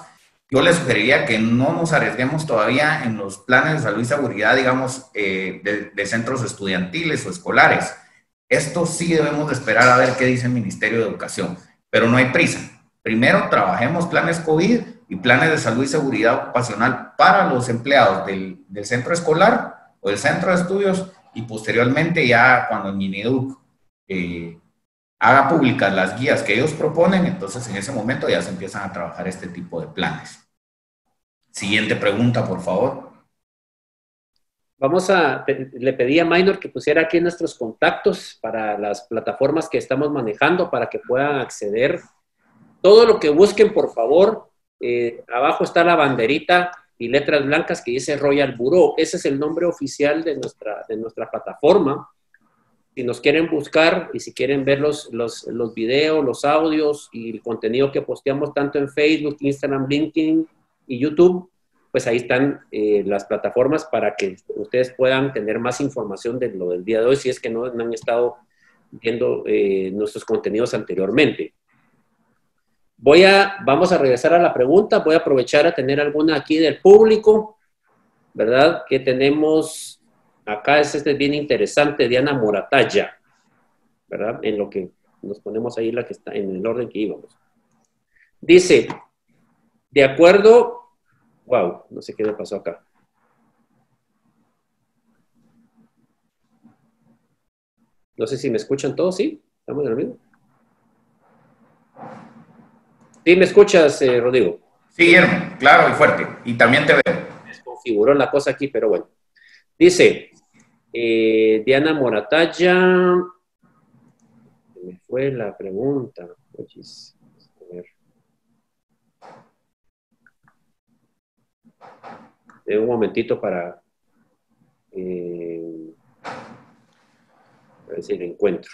yo les sugeriría que no nos arriesguemos todavía en los planes de salud y seguridad, digamos, de centros estudiantiles o escolares. Esto sí debemos de esperar a ver qué dice el Ministerio de Educación, pero no hay prisa. Primero trabajemos planes COVID y planes de salud y seguridad ocupacional para los empleados del centro escolar o del centro de estudios, y posteriormente ya cuando el Mineduc haga públicas las guías que ellos proponen, entonces en ese momento ya se empiezan a trabajar este tipo de planes. Siguiente pregunta, por favor.
Le pedí a Minor que pusiera aquí nuestros contactos para las plataformas que estamos manejando para que puedan acceder. Todo lo que busquen, por favor, abajo está la banderita y letras blancas que dice Royal Bureau. Ese es el nombre oficial de nuestra plataforma. Si nos quieren buscar y si quieren ver los videos, los audios y el contenido que posteamos tanto en Facebook, Instagram, LinkedIn y YouTube, pues ahí están las plataformas para que ustedes puedan tener más información de lo del día de hoy, si es que no han estado viendo nuestros contenidos anteriormente. Vamos a regresar a la pregunta. Voy a aprovechar a tener alguna aquí del público, ¿verdad? Que tenemos... Acá este es bien interesante, Diana Moratalla, ¿verdad? En lo que nos ponemos ahí, la que está en el orden que íbamos. Dice, de acuerdo, wow, no sé qué me pasó acá. No sé si me escuchan todos, ¿sí? ¿Estamos en el mismo? ¿Sí me escuchas, Rodrigo?
Sí, Guillermo, claro y fuerte, y también te veo.
Desconfiguró la cosa aquí, pero bueno. Dice... Diana Moratalla, me fue la pregunta. A ver. Un momentito para a ver si lo encuentro.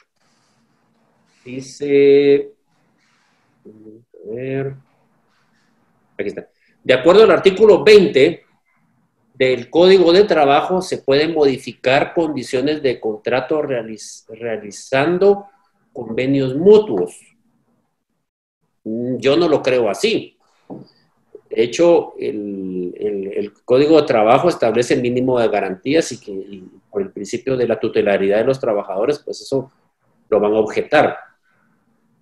Dice, a ver, aquí está. De acuerdo al artículo 20 del Código de Trabajo, se pueden modificar condiciones de contrato realizando convenios mutuos. Yo no lo creo así. De hecho, el Código de Trabajo establece el mínimo de garantías y por el principio de la tutelaridad de los trabajadores, pues eso lo van a objetar.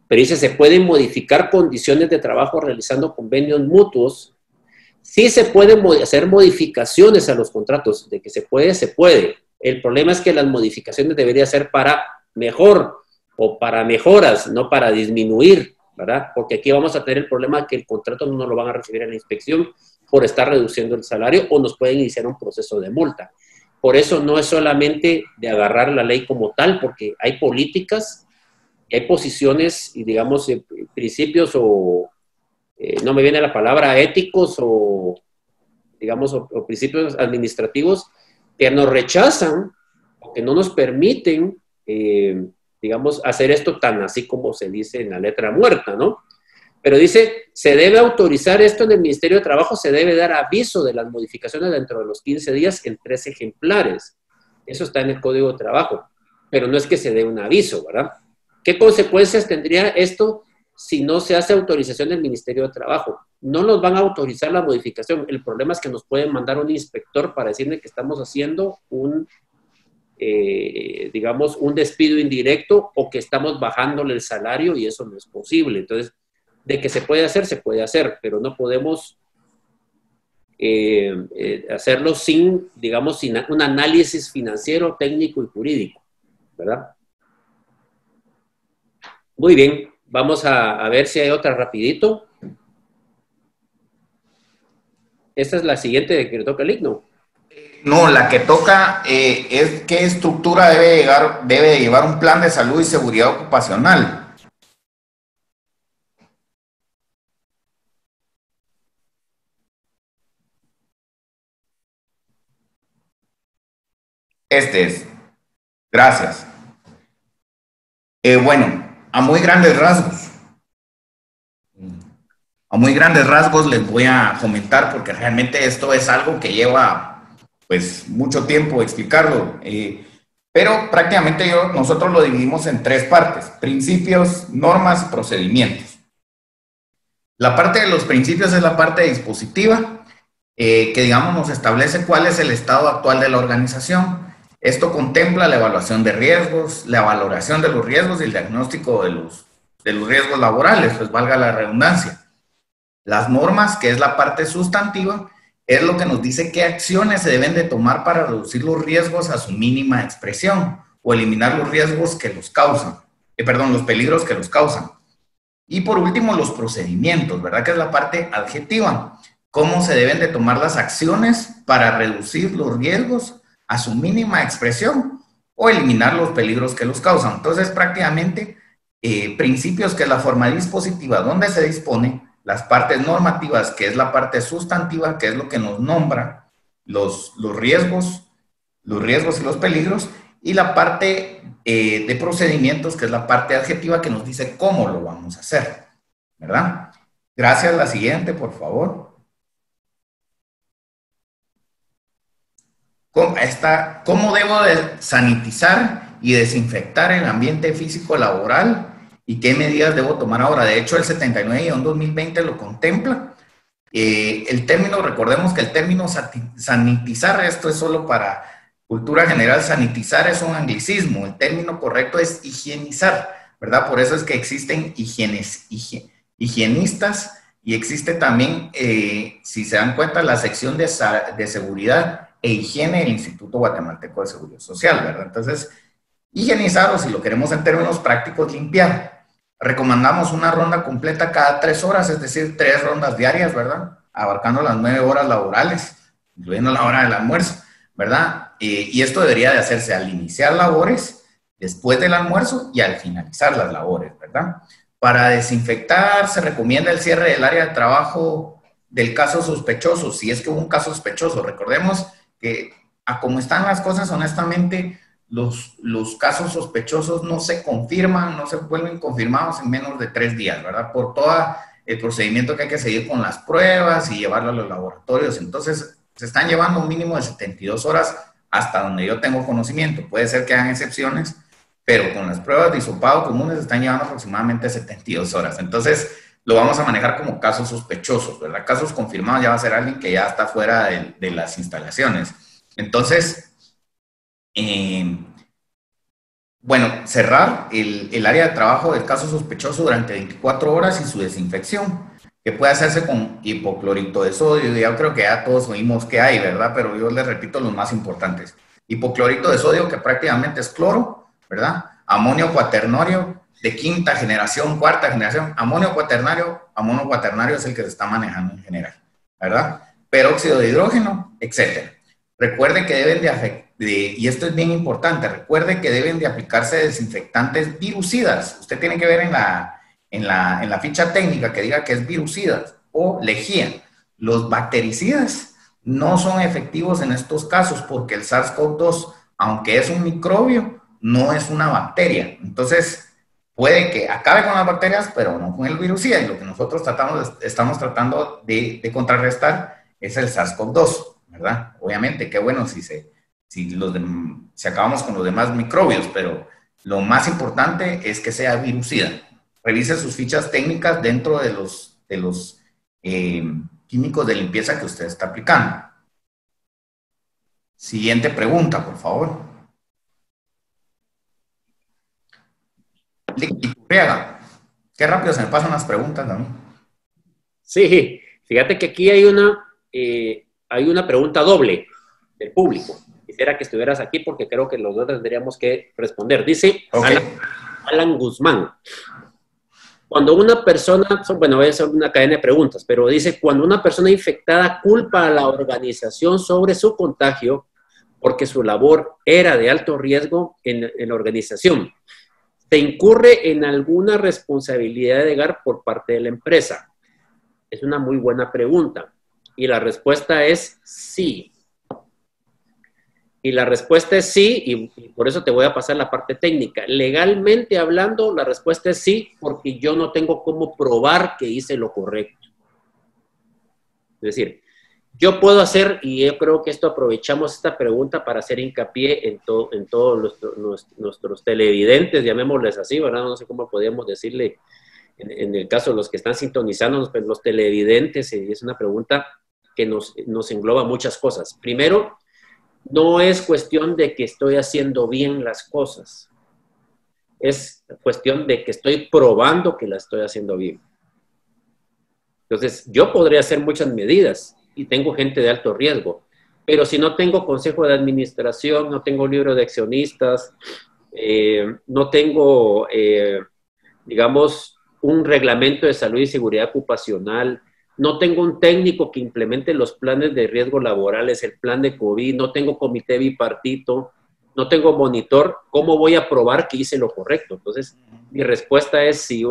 pero dice, se pueden modificar condiciones de trabajo realizando convenios mutuos. Sí se pueden hacer modificaciones a los contratos, de que se puede, se puede. El problema es que las modificaciones deberían ser para mejor o para mejoras, no para disminuir, ¿verdad? Porque aquí vamos a tener el problema que el contrato no lo van a recibir en la inspección por estar reduciendo el salario o nos pueden iniciar un proceso de multa. Por eso no es solamente de agarrar la ley como tal, porque hay políticas y hay posiciones y, digamos, principios o, no me viene la palabra, éticos o, digamos, o principios administrativos que nos rechazan o que no nos permiten, digamos, hacer esto tan así como se dice en la letra muerta, ¿no? Pero dice, se debe autorizar esto en el Ministerio de Trabajo, se debe dar aviso de las modificaciones dentro de los 15 días en 3 ejemplares. Eso está en el Código de Trabajo, pero no es que se dé un aviso, ¿verdad? ¿Qué consecuencias tendría esto si no se hace autorización del Ministerio de Trabajo? No nos van a autorizar la modificación. El problema es que nos pueden mandar un inspector para decirle que estamos haciendo un, digamos, un despido indirecto o que estamos bajándole el salario y eso no es posible. Entonces, de que se puede hacer, pero no podemos hacerlo sin, digamos, sin un análisis financiero, técnico y jurídico, ¿verdad? Muy bien, vamos a ver si hay otra rapidito. Esta es la siguiente que le toca el himno.
No, la que toca es qué estructura debe llevar un plan de salud y seguridad ocupacional. Este es. Gracias. Bueno, a muy grandes rasgos. A muy grandes rasgos les voy a comentar porque realmente esto es algo que lleva pues mucho tiempo explicarlo. Pero prácticamente nosotros lo dividimos en 3 partes: principios, normas y procedimientos. La parte de los principios es la parte dispositiva, que digamos nos establece cuál es el estado actual de la organización. Esto contempla la evaluación de riesgos, la valoración de los riesgos y el diagnóstico de los riesgos laborales, pues valga la redundancia. Las normas, que es la parte sustantiva, es lo que nos dice qué acciones se deben de tomar para reducir los riesgos a su mínima expresión o eliminar los riesgos que los causan, los peligros que los causan. Y por último, los procedimientos, ¿verdad? Que es la parte adjetiva. Cómo se deben de tomar las acciones para reducir los riesgos a su mínima expresión o eliminar los peligros que los causan. Entonces, prácticamente, principios, que es la forma dispositiva, donde se dispone, las partes normativas, que es la parte sustantiva, que es lo que nos nombra los riesgos y los peligros, y la parte de procedimientos, que es la parte adjetiva, que nos dice cómo lo vamos a hacer, ¿verdad? Gracias. La siguiente, por favor. ¿Cómo debo de sanitizar y desinfectar el ambiente físico laboral y qué medidas debo tomar ahora? De hecho, el 79-2020 lo contempla. El término, recordemos que el término sanitizar, esto es solo para cultura general, sanitizar es un anglicismo, el término correcto es higienizar, ¿verdad? Por eso es que existen higienistas y existe también, si se dan cuenta, la sección de seguridad e higiene del Instituto Guatemalteco de Seguridad Social, ¿verdad? Entonces, higienizar, o si lo queremos en términos prácticos, limpiar. Recomendamos una ronda completa cada 3 horas, es decir, 3 rondas diarias, ¿verdad? Abarcando las 9 horas laborales, incluyendo la hora del almuerzo, ¿verdad? Y esto debería de hacerse al iniciar labores, después del almuerzo y al finalizar las labores, ¿verdad? Para desinfectar se recomienda el cierre del área de trabajo del caso sospechoso, si es que hubo un caso sospechoso. Recordemos que a como están las cosas, honestamente, los casos sospechosos no se confirman, no se vuelven confirmados en menos de 3 días, ¿verdad? Por todo el procedimiento que hay que seguir con las pruebas y llevarlo a los laboratorios. Entonces, se están llevando un mínimo de 72 horas hasta donde yo tengo conocimiento. Puede ser que hagan excepciones, pero con las pruebas de hisopado comunes se están llevando aproximadamente 72 horas. Entonces, lo vamos a manejar como casos sospechosos, ¿verdad? Casos confirmados ya va a ser alguien que ya está fuera de las instalaciones. Entonces, Bueno, cerrar el área de trabajo del caso sospechoso durante 24 horas y su desinfección, que puede hacerse con hipoclorito de sodio. Ya creo que ya todos oímos que hay, ¿verdad? Pero yo les repito los más importantes. Hipoclorito de sodio, que prácticamente es cloro, ¿verdad? Amonio cuaternario de quinta generación, cuarta generación. Amonio cuaternario es el que se está manejando en general, ¿verdad? Peróxido de hidrógeno, etcétera. Recuerde que deben y esto es bien importante, recuerde que deben de aplicarse desinfectantes virucidas. Usted tiene que ver en la ficha técnica que diga que es virucidas o lejía. Los bactericidas no son efectivos en estos casos porque el SARS-CoV-2, aunque es un microbio, no es una bacteria. Entonces, puede que acabe con las bacterias, pero no con el virucida. Y lo que nosotros estamos tratando de contrarrestar es el SARS-CoV-2. ¿Verdad? Obviamente, qué bueno si acabamos con los demás microbios, pero lo más importante es que sea virucida. Revise sus fichas técnicas dentro de los químicos de limpieza que usted está aplicando. Siguiente pregunta, por favor. Qué rápido se me pasan las preguntas a mí.
Sí, fíjate que aquí hay una pregunta doble del público. Quisiera que estuvieras aquí porque creo que los dos tendríamos que responder. Dice
okay.
Alan Guzmán. Cuando una persona, bueno, voy a hacer una cadena de preguntas, pero dice, cuando una persona infectada culpa a la organización sobre su contagio porque su labor era de alto riesgo en la organización, ¿se incurre en alguna responsabilidad legal por parte de la empresa? Es una muy buena pregunta. Y la respuesta es sí. Y la respuesta es sí, y por eso te voy a pasar la parte técnica. Legalmente hablando, la respuesta es sí, porque yo no tengo cómo probar que hice lo correcto. Es decir, yo puedo hacer, y yo creo que esto aprovechamos esta pregunta para hacer hincapié en todos nuestros televidentes, llamémosles así, ¿verdad? No sé cómo podríamos decirle en el caso de los que están sintonizando, los televidentes, y es una pregunta que nos engloba muchas cosas. Primero, no es cuestión de que estoy haciendo bien las cosas. Es cuestión de que estoy probando que las estoy haciendo bien. Entonces, yo podría hacer muchas medidas y tengo gente de alto riesgo, pero si no tengo consejo de administración, no tengo libro de accionistas, no tengo, digamos, un reglamento de salud y seguridad ocupacional, no tengo un técnico que implemente los planes de riesgo laborales, el plan de COVID, no tengo comité bipartito, no tengo monitor, ¿cómo voy a probar que hice lo correcto? Entonces, mi respuesta es si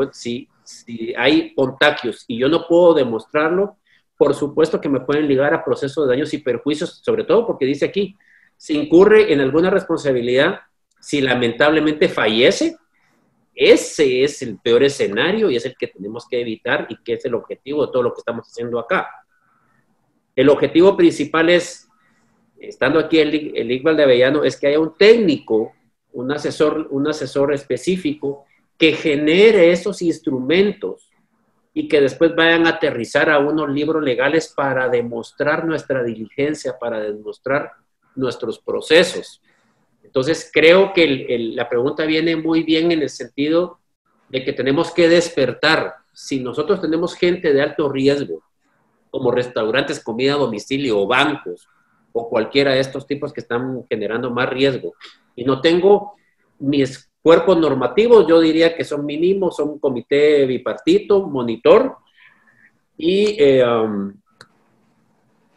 hay contagios y yo no puedo demostrarlo, por supuesto que me pueden ligar a procesos de daños y perjuicios, sobre todo porque dice aquí, se incurre en alguna responsabilidad si lamentablemente fallece. Ese es el peor escenario y es el que tenemos que evitar y que es el objetivo de todo lo que estamos haciendo acá. El objetivo principal es, estando aquí el IC Valdeavellano, es que haya un técnico, un asesor específico que genere esos instrumentos y que después vayan a aterrizar a unos libros legales para demostrar nuestra diligencia, para demostrar nuestros procesos. Entonces, creo que la pregunta viene muy bien en el sentido de que tenemos que despertar. Si nosotros tenemos gente de alto riesgo, como restaurantes, comida a domicilio o bancos, o cualquiera de estos tipos que están generando más riesgo, y no tengo mis cuerpos normativos, yo diría que son mínimos, son un comité bipartito, monitor, y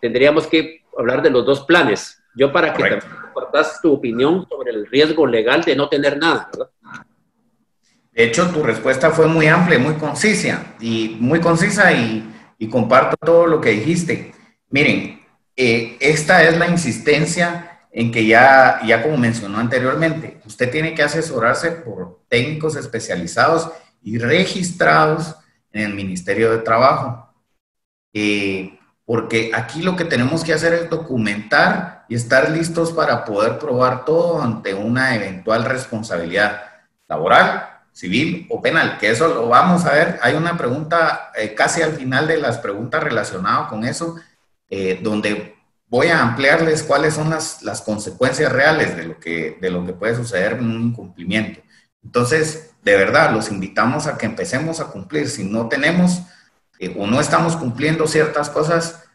tendríamos que hablar de los dos planes. Yo para que también compartas tu opinión sobre el riesgo legal de no tener nada, ¿verdad?
De hecho, tu respuesta fue muy amplia, muy concisa y comparto todo lo que dijiste. Miren, esta es la insistencia en que ya como mencionó anteriormente, usted tiene que asesorarse por técnicos especializados y registrados en el Ministerio de Trabajo. Porque aquí lo que tenemos que hacer es documentar y estar listos para poder probar todo ante una eventual responsabilidad laboral, civil o penal, que eso lo vamos a ver. Hay una pregunta casi al final de las preguntas relacionadas con eso, donde voy a ampliarles cuáles son las consecuencias reales de lo que puede suceder en un incumplimiento. Entonces, de verdad, los invitamos a que empecemos a cumplir. Si no tenemos o no estamos cumpliendo ciertas cosas,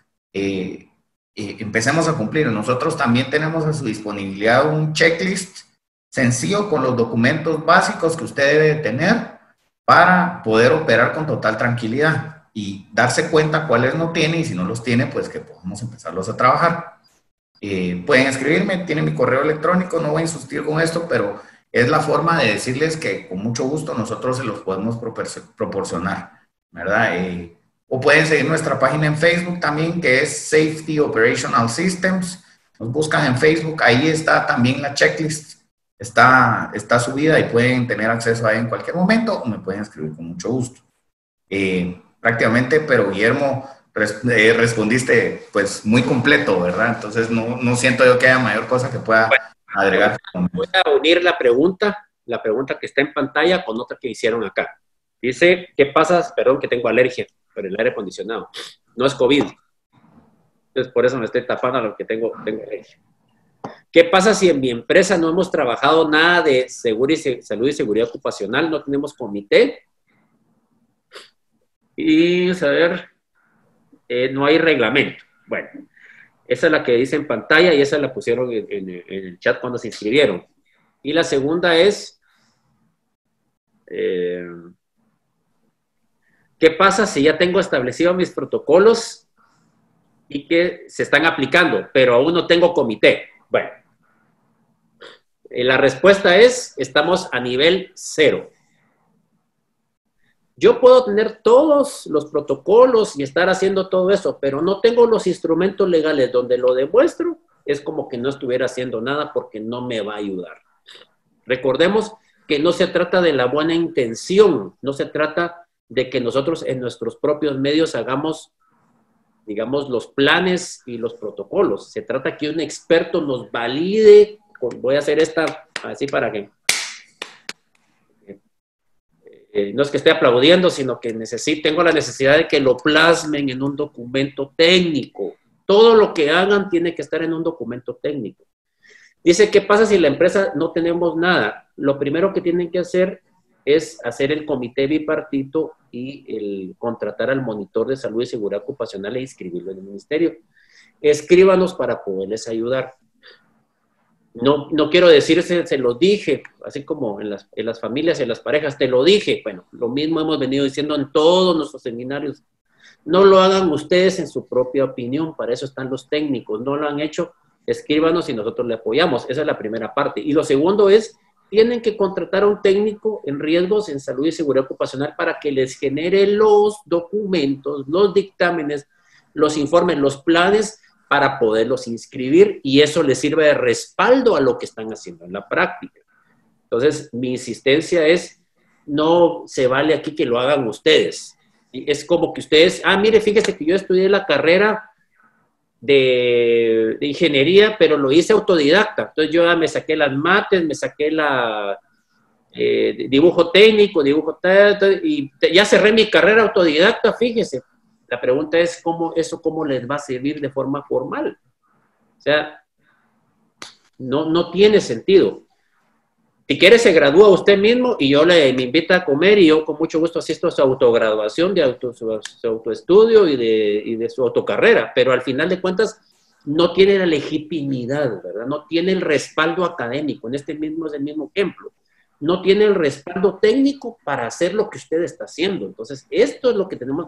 empecemos a cumplir. Nosotros también tenemos a su disponibilidad un checklist sencillo con los documentos básicos que usted debe tener para poder operar con total tranquilidad y darse cuenta cuáles no tiene, y si no los tiene, pues que podamos empezarlos a trabajar. Pueden escribirme, tienen mi correo electrónico, no voy a insistir con esto, pero es la forma de decirles que con mucho gusto nosotros se los podemos proporcionar, ¿verdad? O pueden seguir nuestra página en Facebook también, que es Safety Operational Systems. Nos buscan en Facebook, ahí está también la checklist, está subida y pueden tener acceso a ella en cualquier momento, o me pueden escribir con mucho gusto. Prácticamente, pero Guillermo, respondiste pues muy completo, ¿verdad? Entonces no siento yo que haya mayor cosa que pueda agregar.
Voy a unir la pregunta que está en pantalla con otra que hicieron acá. Dice, ¿qué pasa? Perdón, que tengo alergia por el aire acondicionado. No es COVID. Entonces, por eso me estoy tapando a lo que tengo alergia. ¿Qué pasa si en mi empresa no hemos trabajado nada de salud y seguridad ocupacional? No tenemos comité. Y, a ver, no hay reglamento. Bueno, esa es la que dice en pantalla y esa la pusieron en el chat cuando se inscribieron. Y la segunda es, ¿qué pasa si ya tengo establecidos mis protocolos y que se están aplicando, pero aún no tengo comité? Bueno, la respuesta es, estamos a nivel 0. Yo puedo tener todos los protocolos y estar haciendo todo eso, pero no tengo los instrumentos legales donde lo demuestro, es como que no estuviera haciendo nada porque no me va a ayudar. Recordemos que no se trata de la buena intención, no se trata de que nosotros en nuestros propios medios hagamos, digamos, los planes y los protocolos. Se trata que un experto nos valide. Voy a hacer esta así para que... no es que esté aplaudiendo, sino que tengo la necesidad de que lo plasmen en un documento técnico. Todo lo que hagan tiene que estar en un documento técnico. Dice, ¿qué pasa si la empresa no tenemos nada? Lo primero que tienen que hacer es hacer el comité bipartito y contratar al monitor de salud y seguridad ocupacional e inscribirlo en el ministerio. Escríbanos para poderles ayudar. No quiero decir, se lo dije, así como en las familias y en las parejas, te lo dije. Bueno, lo mismo hemos venido diciendo en todos nuestros seminarios. No lo hagan ustedes en su propia opinión, para eso están los técnicos. No lo han hecho, escríbanos y nosotros le apoyamos. Esa es la primera parte. Y lo segundo es, tienen que contratar a un técnico en riesgos en salud y seguridad ocupacional para que les genere los documentos, los dictámenes, los informes, los planes, para poderlos inscribir, y eso les sirve de respaldo a lo que están haciendo en la práctica. Entonces, mi insistencia es, no se vale aquí que lo hagan ustedes. Es como que ustedes, mire, fíjese que yo estudié la carrera de ingeniería, pero lo hice autodidacta. Entonces, yo me saqué las mates, me saqué dibujo técnico, y ya cerré mi carrera autodidacta, fíjese. La pregunta es cómo les va a servir de forma formal. O sea, no tiene sentido. Si quiere, se gradúa usted mismo y me invita a comer y yo con mucho gusto asisto a su autograduación, su autoestudio y de su autocarrera, pero al final de cuentas no tiene la legitimidad, ¿verdad? No tiene el respaldo académico. Es el mismo ejemplo. No tiene el respaldo técnico para hacer lo que usted está haciendo. Entonces, esto es lo que tenemos.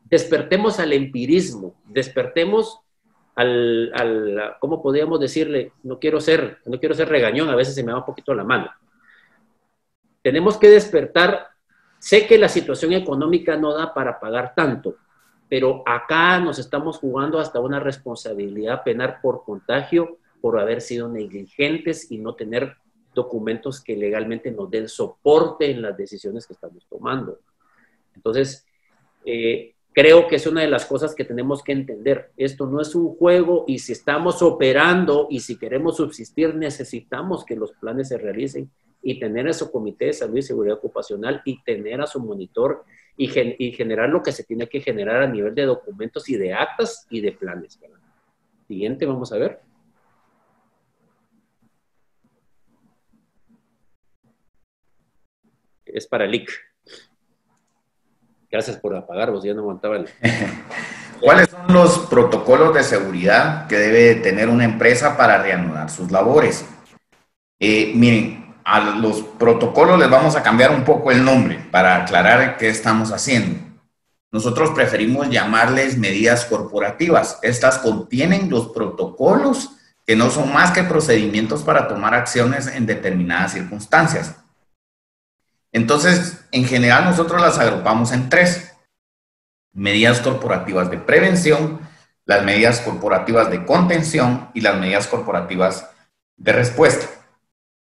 Despertemos al empirismo, despertemos ¿cómo podríamos decirle? No quiero ser regañón, a veces se me va un poquito la mano. Tenemos que despertar. Sé que la situación económica no da para pagar tanto, pero acá nos estamos jugando hasta una responsabilidad penal por contagio, por haber sido negligentes y no tener documentos que legalmente nos den soporte en las decisiones que estamos tomando. Entonces, creo que es una de las cosas que tenemos que entender. Esto no es un juego, y si estamos operando y si queremos subsistir, necesitamos que los planes se realicen y tener a su comité de salud y seguridad ocupacional y tener a su monitor y generar lo que se tiene que generar a nivel de documentos y de actas y de planes, ¿verdad? Siguiente, vamos a ver. Es para Lick. Gracias por apagar, vos ya no aguantaba el...
¿Cuáles son los protocolos de seguridad que debe tener una empresa para reanudar sus labores? Miren, a los protocolos les vamos a cambiar un poco el nombre para aclarar qué estamos haciendo. Nosotros preferimos llamarles medidas corporativas. Estas contienen los protocolos que no son más que procedimientos para tomar acciones en determinadas circunstancias. Entonces, en general nosotros las agrupamos en tres: medidas corporativas de prevención, las medidas corporativas de contención y las medidas corporativas de respuesta.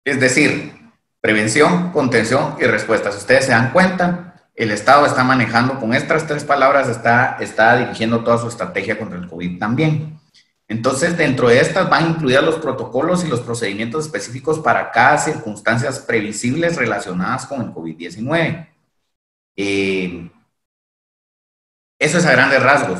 Es decir, prevención, contención y respuesta. Si ustedes se dan cuenta, el Estado está manejando con estas tres palabras, está dirigiendo toda su estrategia contra el COVID también. Entonces, dentro de estas van incluidos los protocolos y los procedimientos específicos para cada circunstancia previsibles relacionadas con el COVID-19. Eso es a grandes rasgos.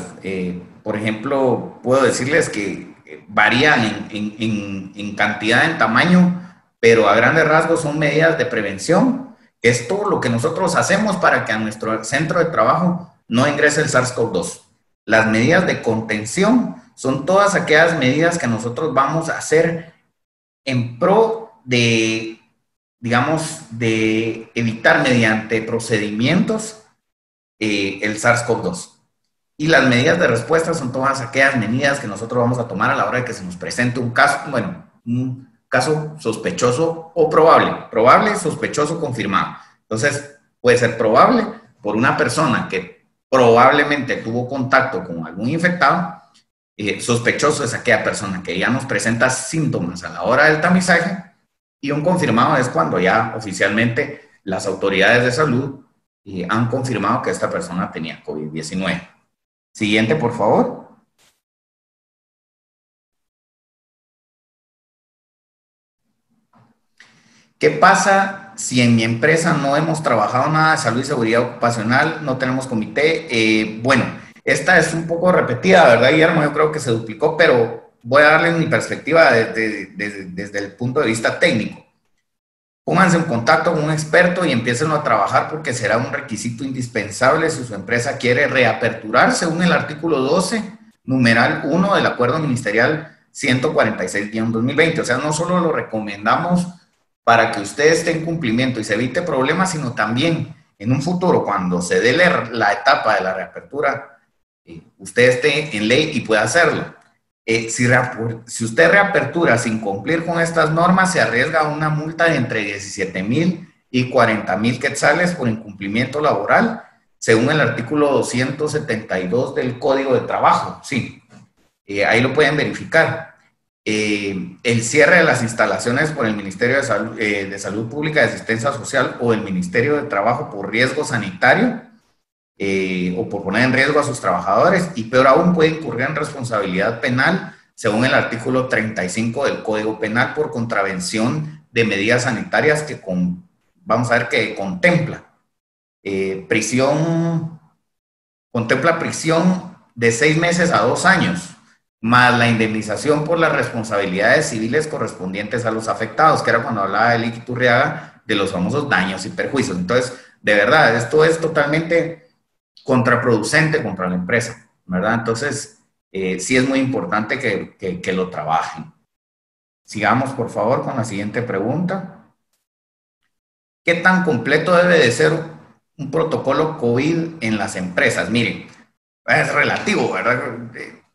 Por ejemplo, puedo decirles que varían en cantidad, en tamaño, pero a grandes rasgos son medidas de prevención, que es todo lo que nosotros hacemos para que a nuestro centro de trabajo no ingrese el SARS-CoV-2. Las medidas de contención son todas aquellas medidas que nosotros vamos a hacer en pro de, digamos, de evitar mediante procedimientos el SARS-CoV-2. Y las medidas de respuesta son todas aquellas medidas que nosotros vamos a tomar a la hora de que se nos presente un caso, bueno, un caso sospechoso o probable, sospechoso, confirmado. Entonces, puede ser probable por una persona que probablemente tuvo contacto con algún infectado. Sospechoso es aquella persona que ya nos presenta síntomas a la hora del tamizaje, y un confirmado es cuando ya oficialmente las autoridades de salud han confirmado que esta persona tenía COVID-19. Siguiente, por favor. ¿Qué pasa si en mi empresa no hemos trabajado nada de salud y seguridad ocupacional, no tenemos comité? Bueno, esta es un poco repetida, ¿verdad, Guillermo? Yo creo que se duplicó, pero voy a darle mi perspectiva desde el punto de vista técnico. Pónganse en contacto con un experto y empiecen a trabajar, porque será un requisito indispensable si su empresa quiere reaperturar según el artículo 12, numeral 1 del Acuerdo Ministerial 146-2020. O sea, no solo lo recomendamos para que usted esté en cumplimiento y se evite problemas, sino también en un futuro, cuando se dé la etapa de la reapertura, usted esté en ley y pueda hacerlo. Si usted reapertura sin cumplir con estas normas, se arriesga a una multa de entre 17,000 y 40,000 quetzales por incumplimiento laboral, según el artículo 272 del Código de Trabajo. Sí, ahí lo pueden verificar. El cierre de las instalaciones por el Ministerio de Salud Pública y Asistencia Social o el Ministerio de Trabajo por riesgo sanitario, o por poner en riesgo a sus trabajadores, y peor aún, puede incurrir en responsabilidad penal según el artículo 35 del Código Penal por contravención de medidas sanitarias que vamos a ver que contempla prisión de 6 meses a 2 años, más la indemnización por las responsabilidades civiles correspondientes a los afectados, que era cuando hablaba Lick Iturriaga de los famosos daños y perjuicios. Entonces, de verdad, esto es totalmente contraproducente contra la empresa, ¿verdad? Entonces, sí es muy importante que lo trabajen. Sigamos, por favor, con la siguiente pregunta. ¿Qué tan completo debe de ser un protocolo COVID en las empresas? Miren, es relativo, ¿verdad?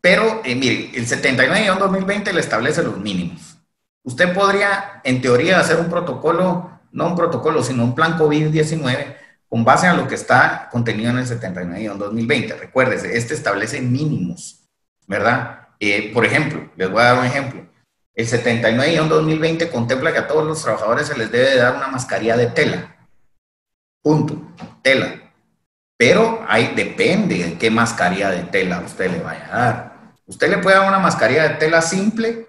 Pero, miren, el 79-2020 le establece los mínimos. Usted podría, en teoría, hacer un protocolo, no un protocolo, sino un plan COVID-19 con base a lo que está contenido en el 79-2020. Recuérdese, este establece mínimos, ¿verdad? Por ejemplo, les voy a dar un ejemplo. El 79-2020 contempla que a todos los trabajadores se les debe dar una mascarilla de tela. Punto. Tela. Pero ahí depende de qué mascarilla de tela usted le vaya a dar. Usted le puede dar una mascarilla de tela simple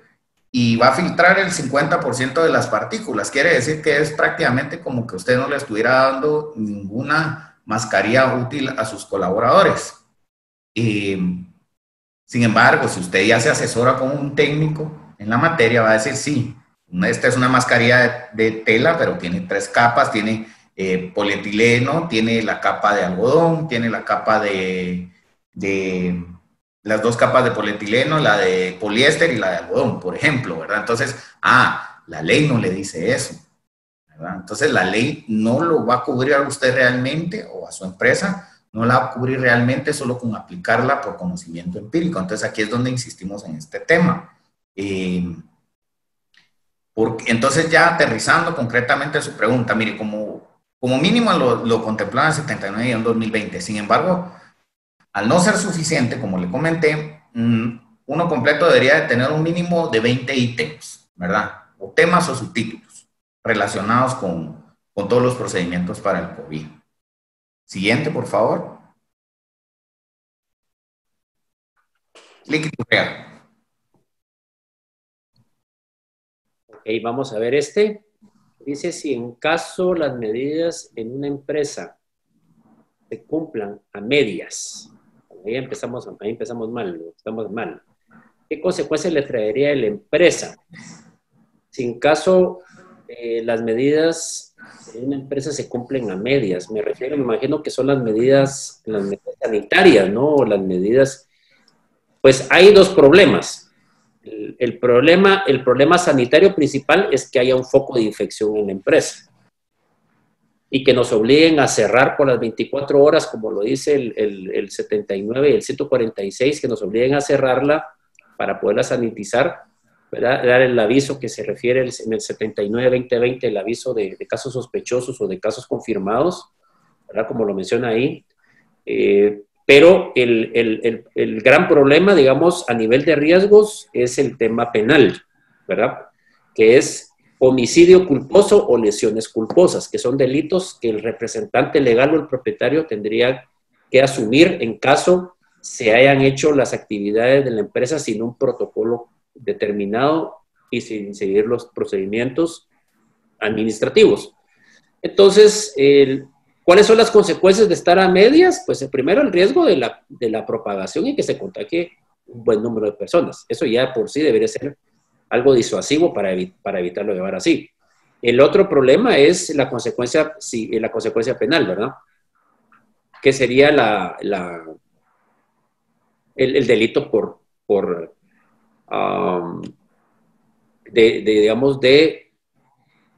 y va a filtrar el 50% de las partículas. Quiere decir que es prácticamente como que usted no le estuviera dando ninguna mascarilla útil a sus colaboradores. Sin embargo, si usted ya se asesora con un técnico en la materia, va a decir, sí, esta es una mascarilla de tela, pero tiene 3 capas, tiene polietileno, tiene la capa de algodón, tiene la capa de las 2 capas de polietileno, la de poliéster y la de algodón, por ejemplo, ¿verdad? Entonces, la ley no le dice eso, ¿verdad? Entonces, la ley no lo va a cubrir a usted realmente o a su empresa, no la va a cubrir realmente solo con aplicarla por conocimiento empírico. Entonces, aquí es donde insistimos en este tema. Entonces, ya aterrizando concretamente su pregunta, mire, como mínimo lo contemplaba en 79 y en 2020. Sin embargo, al no ser suficiente, como le comenté, uno completo debería de tener un mínimo de 20 ítems, ¿verdad? O temas o subtítulos relacionados con todos los procedimientos para el COVID. Siguiente, por favor. Líquido real.
Ok, vamos a ver este. Dice, si en caso las medidas en una empresa se cumplan a medias, ahí empezamos mal, estamos mal. ¿Qué consecuencias le traería a la empresa? Si en caso las medidas en una empresa se cumplen a medias, me imagino que son las medidas sanitarias, ¿no? O las medidas, pues hay dos problemas. El problema sanitario principal es que haya un foco de infección en la empresa y que nos obliguen a cerrar por las 24 horas, como lo dice el 79 y el 146, que nos obliguen a cerrarla para poderla sanitizar, ¿verdad? Dar el aviso que se refiere en el 79-2020, el aviso de casos sospechosos o de casos confirmados, ¿verdad? Como lo menciona ahí. Pero el gran problema, digamos, a nivel de riesgos es el tema penal, ¿verdad? Que es homicidio culposo o lesiones culposas, que son delitos que el representante legal o el propietario tendría que asumir en caso se hayan hecho las actividades de la empresa sin un protocolo determinado y sin seguir los procedimientos administrativos. Entonces, ¿cuáles son las consecuencias de estar a medias? Pues primero el riesgo de la propagación y que se contagie un buen número de personas. Eso ya por sí debería ser algo disuasivo para evitarlo llevar así. El otro problema es la consecuencia penal, ¿verdad? Que sería el delito um, digamos, de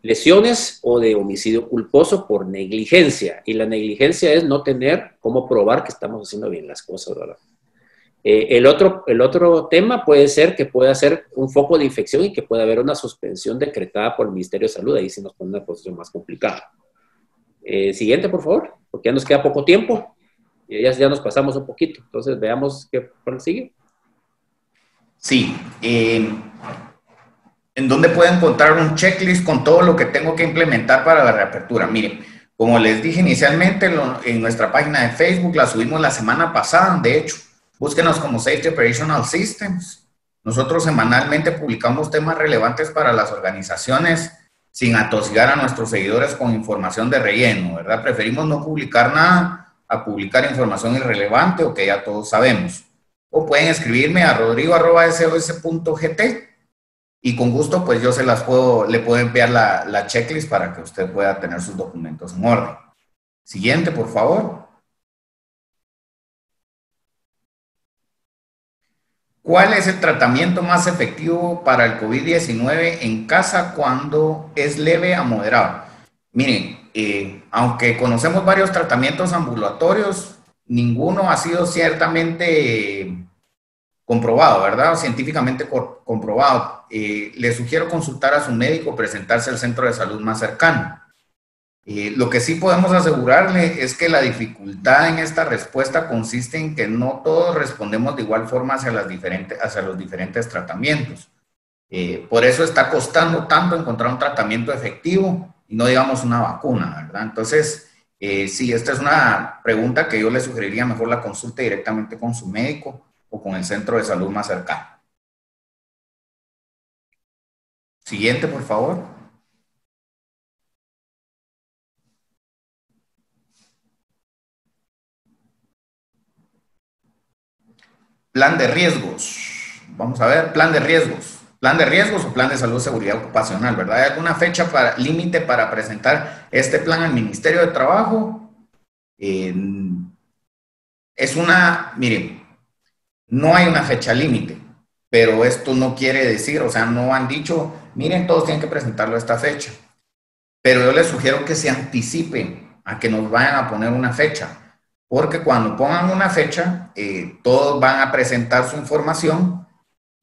lesiones o de homicidio culposo por negligencia. Y la negligencia es no tener cómo probar que estamos haciendo bien las cosas, ¿verdad? El otro tema puede ser que pueda ser un foco de infección y que pueda haber una suspensión decretada por el Ministerio de Salud. Ahí sí nos pone una posición más complicada. Siguiente, por favor, porque ya nos queda poco tiempo. Ya nos pasamos un poquito. Entonces, veamos qué sigue.
Sí. ¿En dónde puedo encontrar un checklist con todo lo que tengo que implementar para la reapertura? Miren, como les dije inicialmente, en nuestra página de Facebook la subimos la semana pasada, de hecho. Búsquenos como Safety Operational Systems. Nosotros semanalmente publicamos temas relevantes para las organizaciones sin atosigar a nuestros seguidores con información de relleno, ¿verdad? Preferimos no publicar nada a publicar información irrelevante o que ya todos sabemos. O pueden escribirme a rodrigo@sos.gt y con gusto pues yo le puedo enviar la checklist para que usted pueda tener sus documentos en orden. Siguiente, por favor. ¿Cuál es el tratamiento más efectivo para el COVID-19 en casa cuando es leve a moderado? Miren, aunque conocemos varios tratamientos ambulatorios, ninguno ha sido ciertamente comprobado, ¿verdad? Científicamente comprobado. Le sugiero consultar a su médico, presentarse al centro de salud más cercano. Lo que sí podemos asegurarle es que la dificultad en esta respuesta consiste en que no todos respondemos de igual forma hacia los diferentes tratamientos. Por eso está costando tanto encontrar un tratamiento efectivo y no digamos una vacuna, ¿verdad? Entonces, sí, esta es una pregunta que yo le sugeriría mejor la consulte directamente con su médico o con el centro de salud más cercano. Siguiente, por favor. plan de riesgos. Vamos a ver, plan de riesgos. Plan de riesgos o plan de salud y seguridad ocupacional, ¿verdad? ¿Hay alguna fecha límite para presentar este plan al Ministerio de Trabajo? Miren, no hay una fecha límite, pero esto no quiere decir, o sea, no han dicho, miren, todos tienen que presentarlo a esta fecha. Pero yo les sugiero que se anticipen a que nos vayan a poner una fecha, porque cuando pongan una fecha, todos van a presentar su información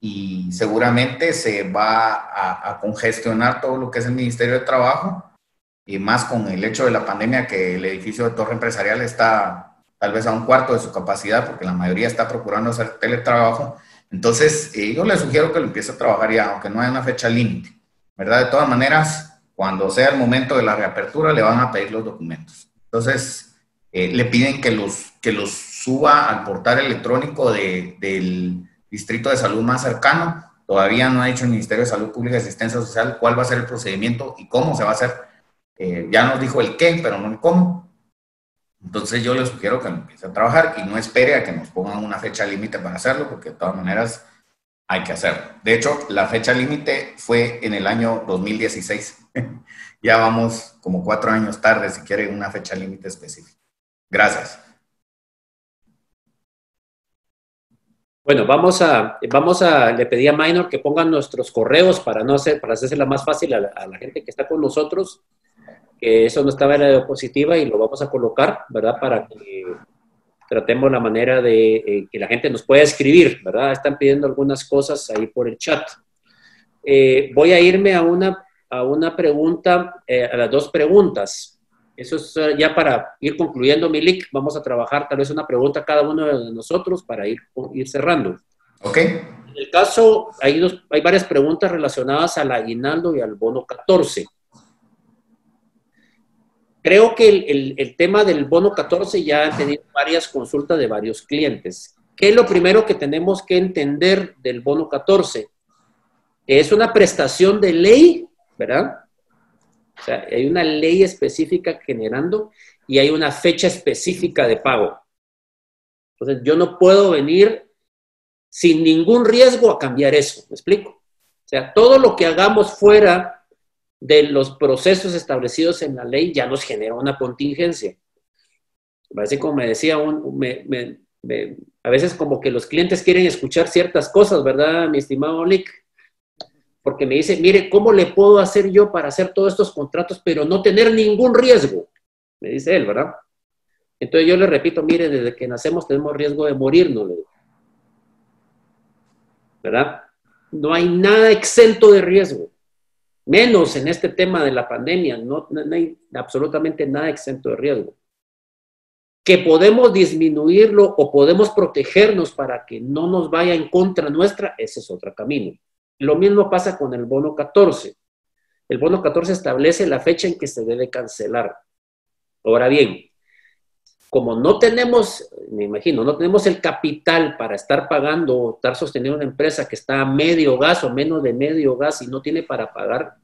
y seguramente se va a congestionar todo lo que es el Ministerio de Trabajo, y más con el hecho de la pandemia, que el edificio de Torre Empresarial está tal vez a un cuarto de su capacidad, porque la mayoría está procurando hacer teletrabajo. Entonces, yo les sugiero que lo empiece a trabajar ya, aunque no haya una fecha límite, ¿verdad? De todas maneras, cuando sea el momento de la reapertura, le van a pedir los documentos. Entonces, le piden que los suba al portal electrónico del distrito de salud más cercano. Todavía no ha dicho el Ministerio de Salud Pública y Asistencia Social cuál va a ser el procedimiento y cómo se va a hacer. Ya nos dijo el qué, pero no el cómo. Entonces, yo le sugiero que empiece a trabajar y no espere a que nos pongan una fecha límite para hacerlo, porque de todas maneras hay que hacerlo. De hecho, la fecha límite fue en el año 2016. Ya vamos como 4 años tarde si quieren una fecha límite específica. Gracias.
Bueno, le pedí a Minor que pongan nuestros correos para hacérsela más fácil a la gente que está con nosotros, que eso no estaba en la diapositiva y lo vamos a colocar, ¿verdad? Para que tratemos la manera de que la gente nos pueda escribir, ¿verdad? Están pidiendo algunas cosas ahí por el chat. Voy a irme a una pregunta, a las 2 preguntas. Eso es ya para ir concluyendo, Milik. Vamos a trabajar tal vez una pregunta cada uno de nosotros para ir cerrando.
Ok.
En el caso, hay varias preguntas relacionadas al aguinaldo y al bono 14. Creo que el tema del bono 14 ya ha tenido varias consultas de varios clientes. ¿Qué es lo primero que tenemos que entender del bono 14? Es una prestación de ley, ¿verdad? O sea, hay una ley específica generando y hay una fecha específica de pago. Entonces, yo no puedo venir sin ningún riesgo a cambiar eso, ¿me explico? O sea, todo lo que hagamos fuera de los procesos establecidos en la ley ya nos genera una contingencia. Así como me decía, a veces como que los clientes quieren escuchar ciertas cosas, ¿verdad, mi estimado Lick? Porque me dice, mire, ¿cómo le puedo hacer yo para hacer todos estos contratos pero no tener ningún riesgo? Me dice él, ¿verdad? Entonces yo le repito, mire, desde que nacemos tenemos riesgo de morirnos, ¿verdad? No hay nada exento de riesgo, menos en este tema de la pandemia, no hay absolutamente nada exento de riesgo. Que podemos disminuirlo o podemos protegernos para que no nos vaya en contra nuestra, ese es otro camino. Lo mismo pasa con el bono 14. El bono 14 establece la fecha en que se debe cancelar. Ahora bien, como no tenemos, me imagino, no tenemos el capital para estar pagando o estar sosteniendo una empresa que está a medio gas o menos de medio gas y no tiene para pagar,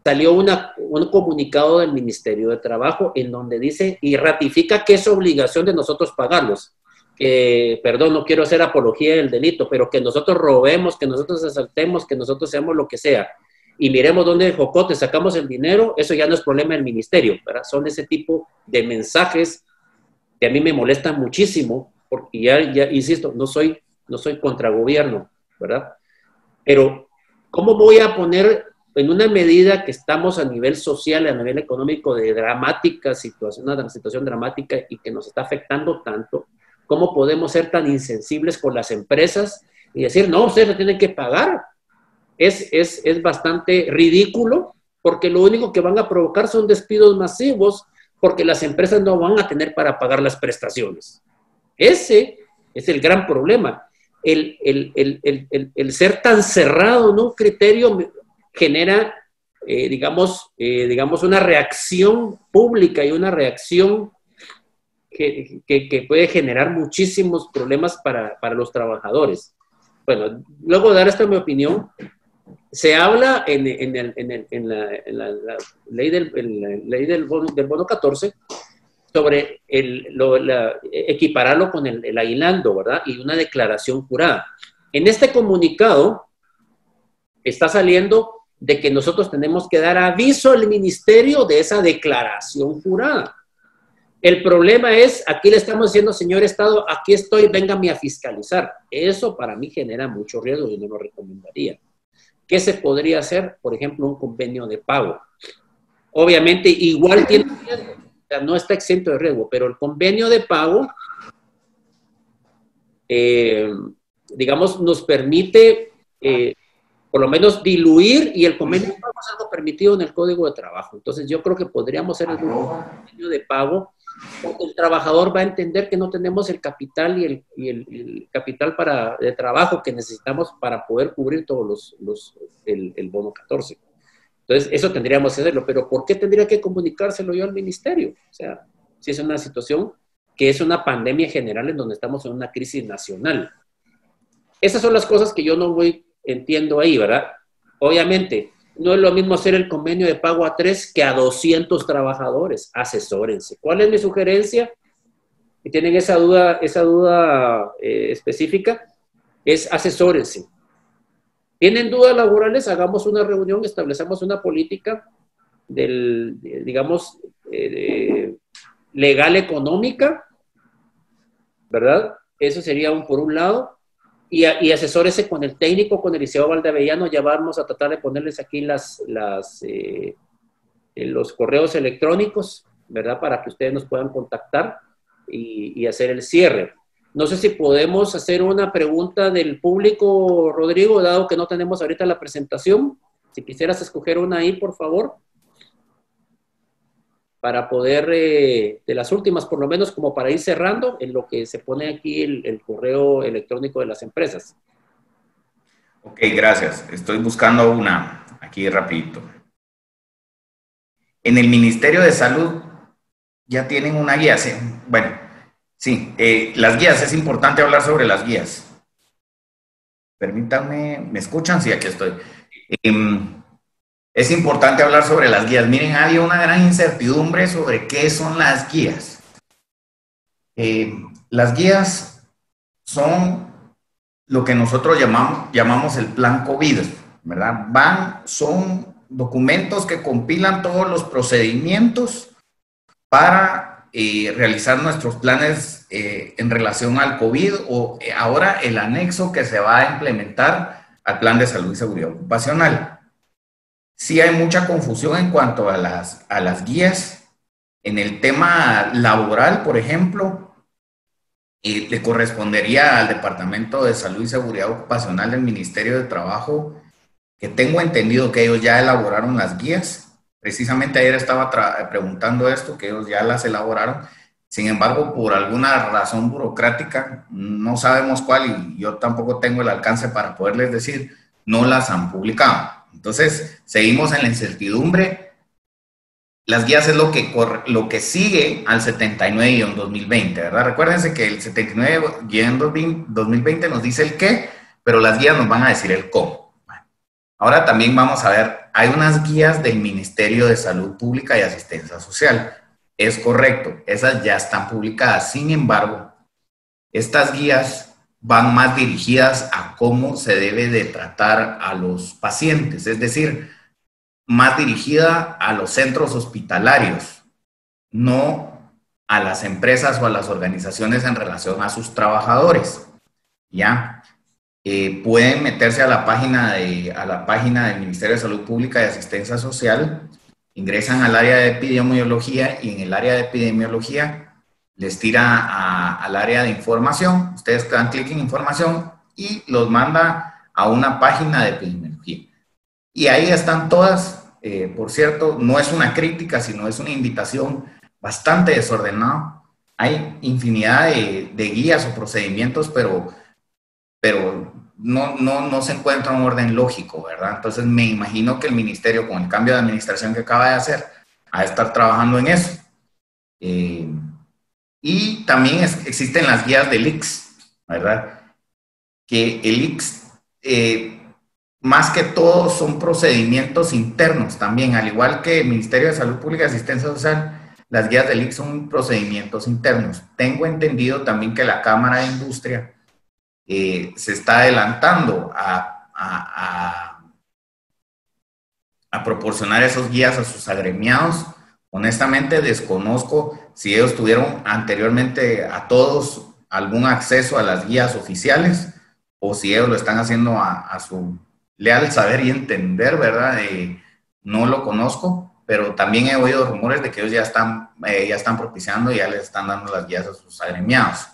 salió un comunicado del Ministerio de Trabajo en donde dice y ratifica que es obligación de nosotros pagarlos. Que, perdón, no quiero hacer apología del delito, pero que nosotros robemos, que nosotros asaltemos, que nosotros seamos lo que sea, y miremos dónde de jocote sacamos el dinero, eso ya no es problema del ministerio, ¿verdad? Son ese tipo de mensajes que a mí me molestan muchísimo, porque ya insisto, no soy contra gobierno, ¿verdad? Pero, ¿cómo voy a poner en una medida que estamos a nivel social, a nivel económico, de dramática situación, una situación dramática y que nos está afectando tanto? ¿Cómo podemos ser tan insensibles con las empresas y decir, no, ustedes lo tienen que pagar? Es bastante ridículo, porque lo único que van a provocar son despidos masivos, porque las empresas no van a tener para pagar las prestaciones. Ese es el gran problema. El ser tan cerrado en un criterio genera, digamos, una reacción pública y una reacción que puede generar muchísimos problemas para los trabajadores. Bueno, luego de dar esta mi opinión, se habla en la ley del bono 14 sobre equipararlo con el aguinaldo, ¿verdad? Y una declaración jurada. En este comunicado está saliendo de que nosotros tenemos que dar aviso al ministerio de esa declaración jurada. El problema es, aquí le estamos diciendo, señor Estado, aquí estoy, véngame a fiscalizar. Eso para mí genera mucho riesgo y no lo recomendaría. ¿Qué se podría hacer? Por ejemplo, un convenio de pago. Obviamente, igual tiene riesgo, o sea, no está exento de riesgo, pero el convenio de pago, digamos, nos permite, por lo menos, diluir, y el convenio de pago es algo permitido en el Código de Trabajo. Entonces, yo creo que podríamos hacer algún convenio de pago, porque el trabajador va a entender que no tenemos el capital y el capital de trabajo que necesitamos para poder cubrir todos el bono 14. Entonces, eso tendríamos que hacerlo, pero ¿por qué tendría que comunicárselo yo al ministerio? O sea, si es una situación que es una pandemia general en donde estamos en una crisis nacional. Esas son las cosas que yo no entiendo ahí, ¿verdad? Obviamente, no es lo mismo hacer el convenio de pago a 3 que a 200 trabajadores. Asesórense. ¿Cuál es mi sugerencia? Si tienen esa duda específica, es asesórense. ¿Tienen dudas laborales? Hagamos una reunión, establecemos una política digamos, legal económica, ¿verdad? Eso sería por un lado. Y asesórese con el técnico, con el licenciado Valdavellano. Ya vamos a tratar de ponerles aquí los correos electrónicos, ¿verdad? Para que ustedes nos puedan contactar y hacer el cierre. No sé si podemos hacer una pregunta del público, Rodrigo, dado que no tenemos ahorita la presentación. Si quisieras escoger una ahí, por favor, para poder, de las últimas, por lo menos, como para ir cerrando, en lo que se pone aquí el correo electrónico de las empresas.
Ok, gracias. Estoy buscando una aquí rapidito. En el Ministerio de Salud ya tienen una guía. ¿Sí? Bueno, sí, las guías, es importante hablar sobre las guías. Permítanme, ¿me escuchan? Sí, aquí estoy. Es importante hablar sobre las guías. Miren, había una gran incertidumbre sobre qué son las guías. Las guías son lo que nosotros llamamos el plan COVID, ¿verdad? Son documentos que compilan todos los procedimientos para realizar nuestros planes en relación al COVID, o ahora el anexo que se va a implementar al plan de salud y seguridad ocupacional. Sí hay mucha confusión en cuanto a las guías. En el tema laboral, por ejemplo, le correspondería al Departamento de Salud y Seguridad Ocupacional del Ministerio de Trabajo, que tengo entendido que ellos ya elaboraron las guías. Precisamente ayer estaba preguntando esto, que ellos ya las elaboraron. Sin embargo, por alguna razón burocrática, no sabemos cuál, y yo tampoco tengo el alcance para poderles decir, no las han publicado. Entonces, seguimos en la incertidumbre. Las guías es lo que sigue al 79-2020, ¿verdad? Recuérdense que el 79-2020 nos dice el qué, pero las guías nos van a decir el cómo. Bueno, ahora también vamos a ver, hay unas guías del Ministerio de Salud Pública y Asistencia Social. Es correcto, esas ya están publicadas. Sin embargo, estas guías van más dirigidas a cómo se debe de tratar a los pacientes, es decir, más dirigida a los centros hospitalarios, no a las empresas o a las organizaciones en relación a sus trabajadores. ¿Ya? Pueden meterse a la página del Ministerio de Salud Pública y Asistencia Social, ingresan al área de epidemiología y en el área de epidemiología les tira al área de información. Ustedes dan clic en información y los manda a una página de epidemiología. Y ahí están todas, por cierto, no es una crítica, sino es una invitación bastante desordenada. Hay infinidad de guías o procedimientos, pero no se encuentra un orden lógico, ¿verdad? Entonces me imagino que el ministerio, con el cambio de administración que acaba de hacer, va a estar trabajando en eso. Y también existen las guías del ICS, ¿verdad? Que el ICS, más que todo, son procedimientos internos también, al igual que el Ministerio de Salud Pública y Asistencia Social. las guías del IC son procedimientos internos. Tengo entendido también que la Cámara de Industria se está adelantando a proporcionar esos guías a sus agremiados. Honestamente desconozco si ellos tuvieron anteriormente a todos algún acceso a las guías oficiales o si ellos lo están haciendo a su leal saber y entender, ¿verdad? No lo conozco, pero también he oído rumores de que ellos ya están propiciando y ya les están dando las guías a sus agremiados.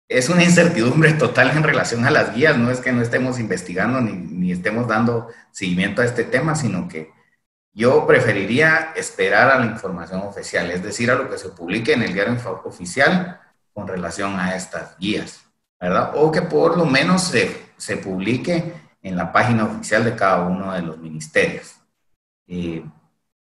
Es una incertidumbre total en relación a las guías, no es que no estemos investigando ni estemos dando seguimiento a este tema, sino que yo preferiría esperar a la información oficial, es decir, a lo que se publique en el diario oficial con relación a estas guías, ¿verdad? O que por lo menos se publique en la página oficial de cada uno de los ministerios.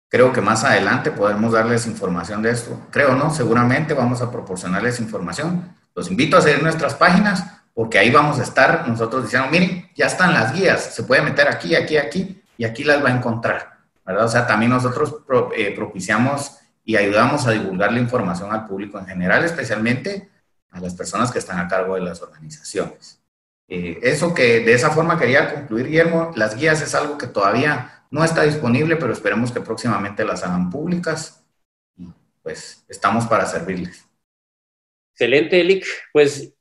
Creo que más adelante podemos darles información de esto. Creo, ¿no? Seguramente vamos a proporcionarles información. Los invito a seguir nuestras páginas porque ahí vamos a estar nosotros diciendo, miren, ya están las guías, se puede meter aquí, aquí, aquí y aquí las va a encontrar, ¿verdad? O sea, también nosotros propiciamos y ayudamos a divulgar la información al público en general, especialmente a las personas que están a cargo de las organizaciones. Eso que de esa forma quería concluir, Guillermo. Las guías es algo que todavía no está disponible, pero esperemos que próximamente las hagan públicas y pues estamos para servirles.
Excelente, Elic. Pues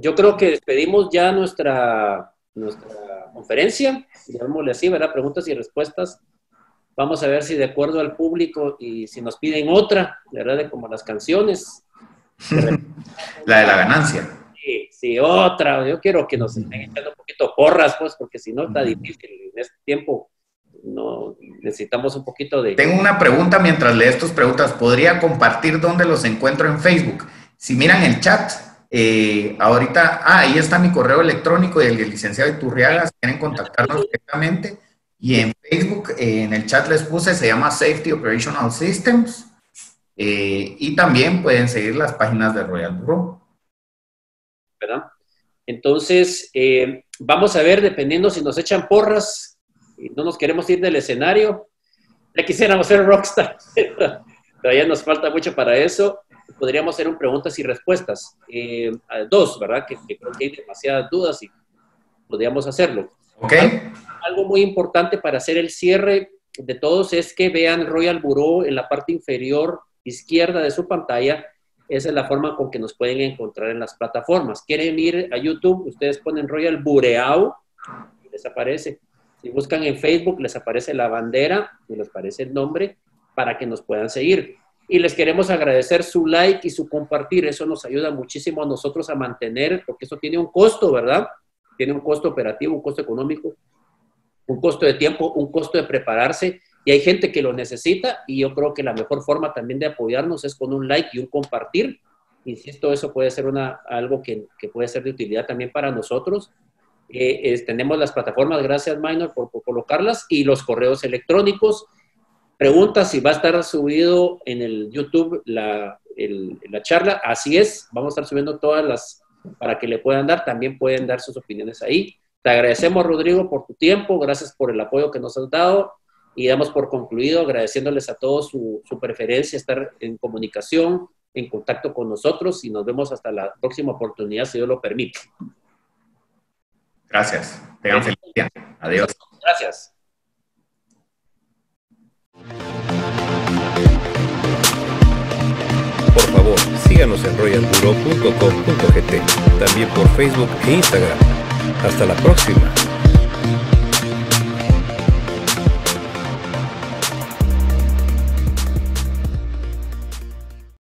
yo creo que despedimos ya nuestra conferencia, llamémosle así, ¿verdad? Preguntas y respuestas. Vamos a ver si de acuerdo al público y si nos piden otra, ¿verdad? De como las canciones.
La de la ganancia.
Sí, otra. Yo quiero que nos estén echando un poquito porras, pues, porque si no está difícil en este tiempo. No, necesitamos un poquito de...
Tengo una pregunta mientras lees tus preguntas. ¿Podría compartir dónde los encuentro en Facebook? Si miran el chat, ahorita, ahí está mi correo electrónico y el del licenciado Iturriaga, si quieren contactarnos directamente. Y en Facebook, en el chat les puse, se llama Safety Operational Systems. Y también pueden seguir las páginas de Royal Bureau.
¿Verdad? Entonces, vamos a ver, dependiendo si nos echan porras y no nos queremos ir del escenario, ya quisiéramos ser rockstar, todavía nos falta mucho para eso. Podríamos hacer un preguntas y respuestas. Dos, ¿verdad? Que creo que hay demasiadas dudas y podríamos hacerlo.
Ok.
Algo muy importante para hacer el cierre de todos es que vean Royal Bureau en la parte inferior izquierda de su pantalla. Esa es la forma con que nos pueden encontrar en las plataformas. Quieren ir a YouTube, ustedes ponen Royal Bureau y les aparece. Si buscan en Facebook, les aparece la bandera y les aparece el nombre para que nos puedan seguir. Y les queremos agradecer su like y su compartir. Eso nos ayuda muchísimo a nosotros a mantener, porque eso tiene un costo, ¿verdad? Tiene un costo operativo, un costo económico, un costo de tiempo, un costo de prepararse. Y hay gente que lo necesita y yo creo que la mejor forma también de apoyarnos es con un like y un compartir. Insisto, eso puede ser algo que puede ser de utilidad también para nosotros. Tenemos las plataformas, gracias Minor por colocarlas, y los correos electrónicos. Pregunta si va a estar subido en el YouTube la charla. Así es, vamos a estar subiendo todas las para que le puedan dar. También pueden dar sus opiniones ahí. Te agradecemos, Rodrigo, por tu tiempo. Gracias por el apoyo que nos has dado. Y damos por concluido agradeciéndoles a todos su preferencia, estar en comunicación, en contacto con nosotros. Y nos vemos hasta la próxima oportunidad, si Dios lo permite.
Gracias. Tengan feliz día. Adiós.
Gracias.
Por favor, síganos en royalbureau.com.gt, también por Facebook e Instagram. Hasta la próxima.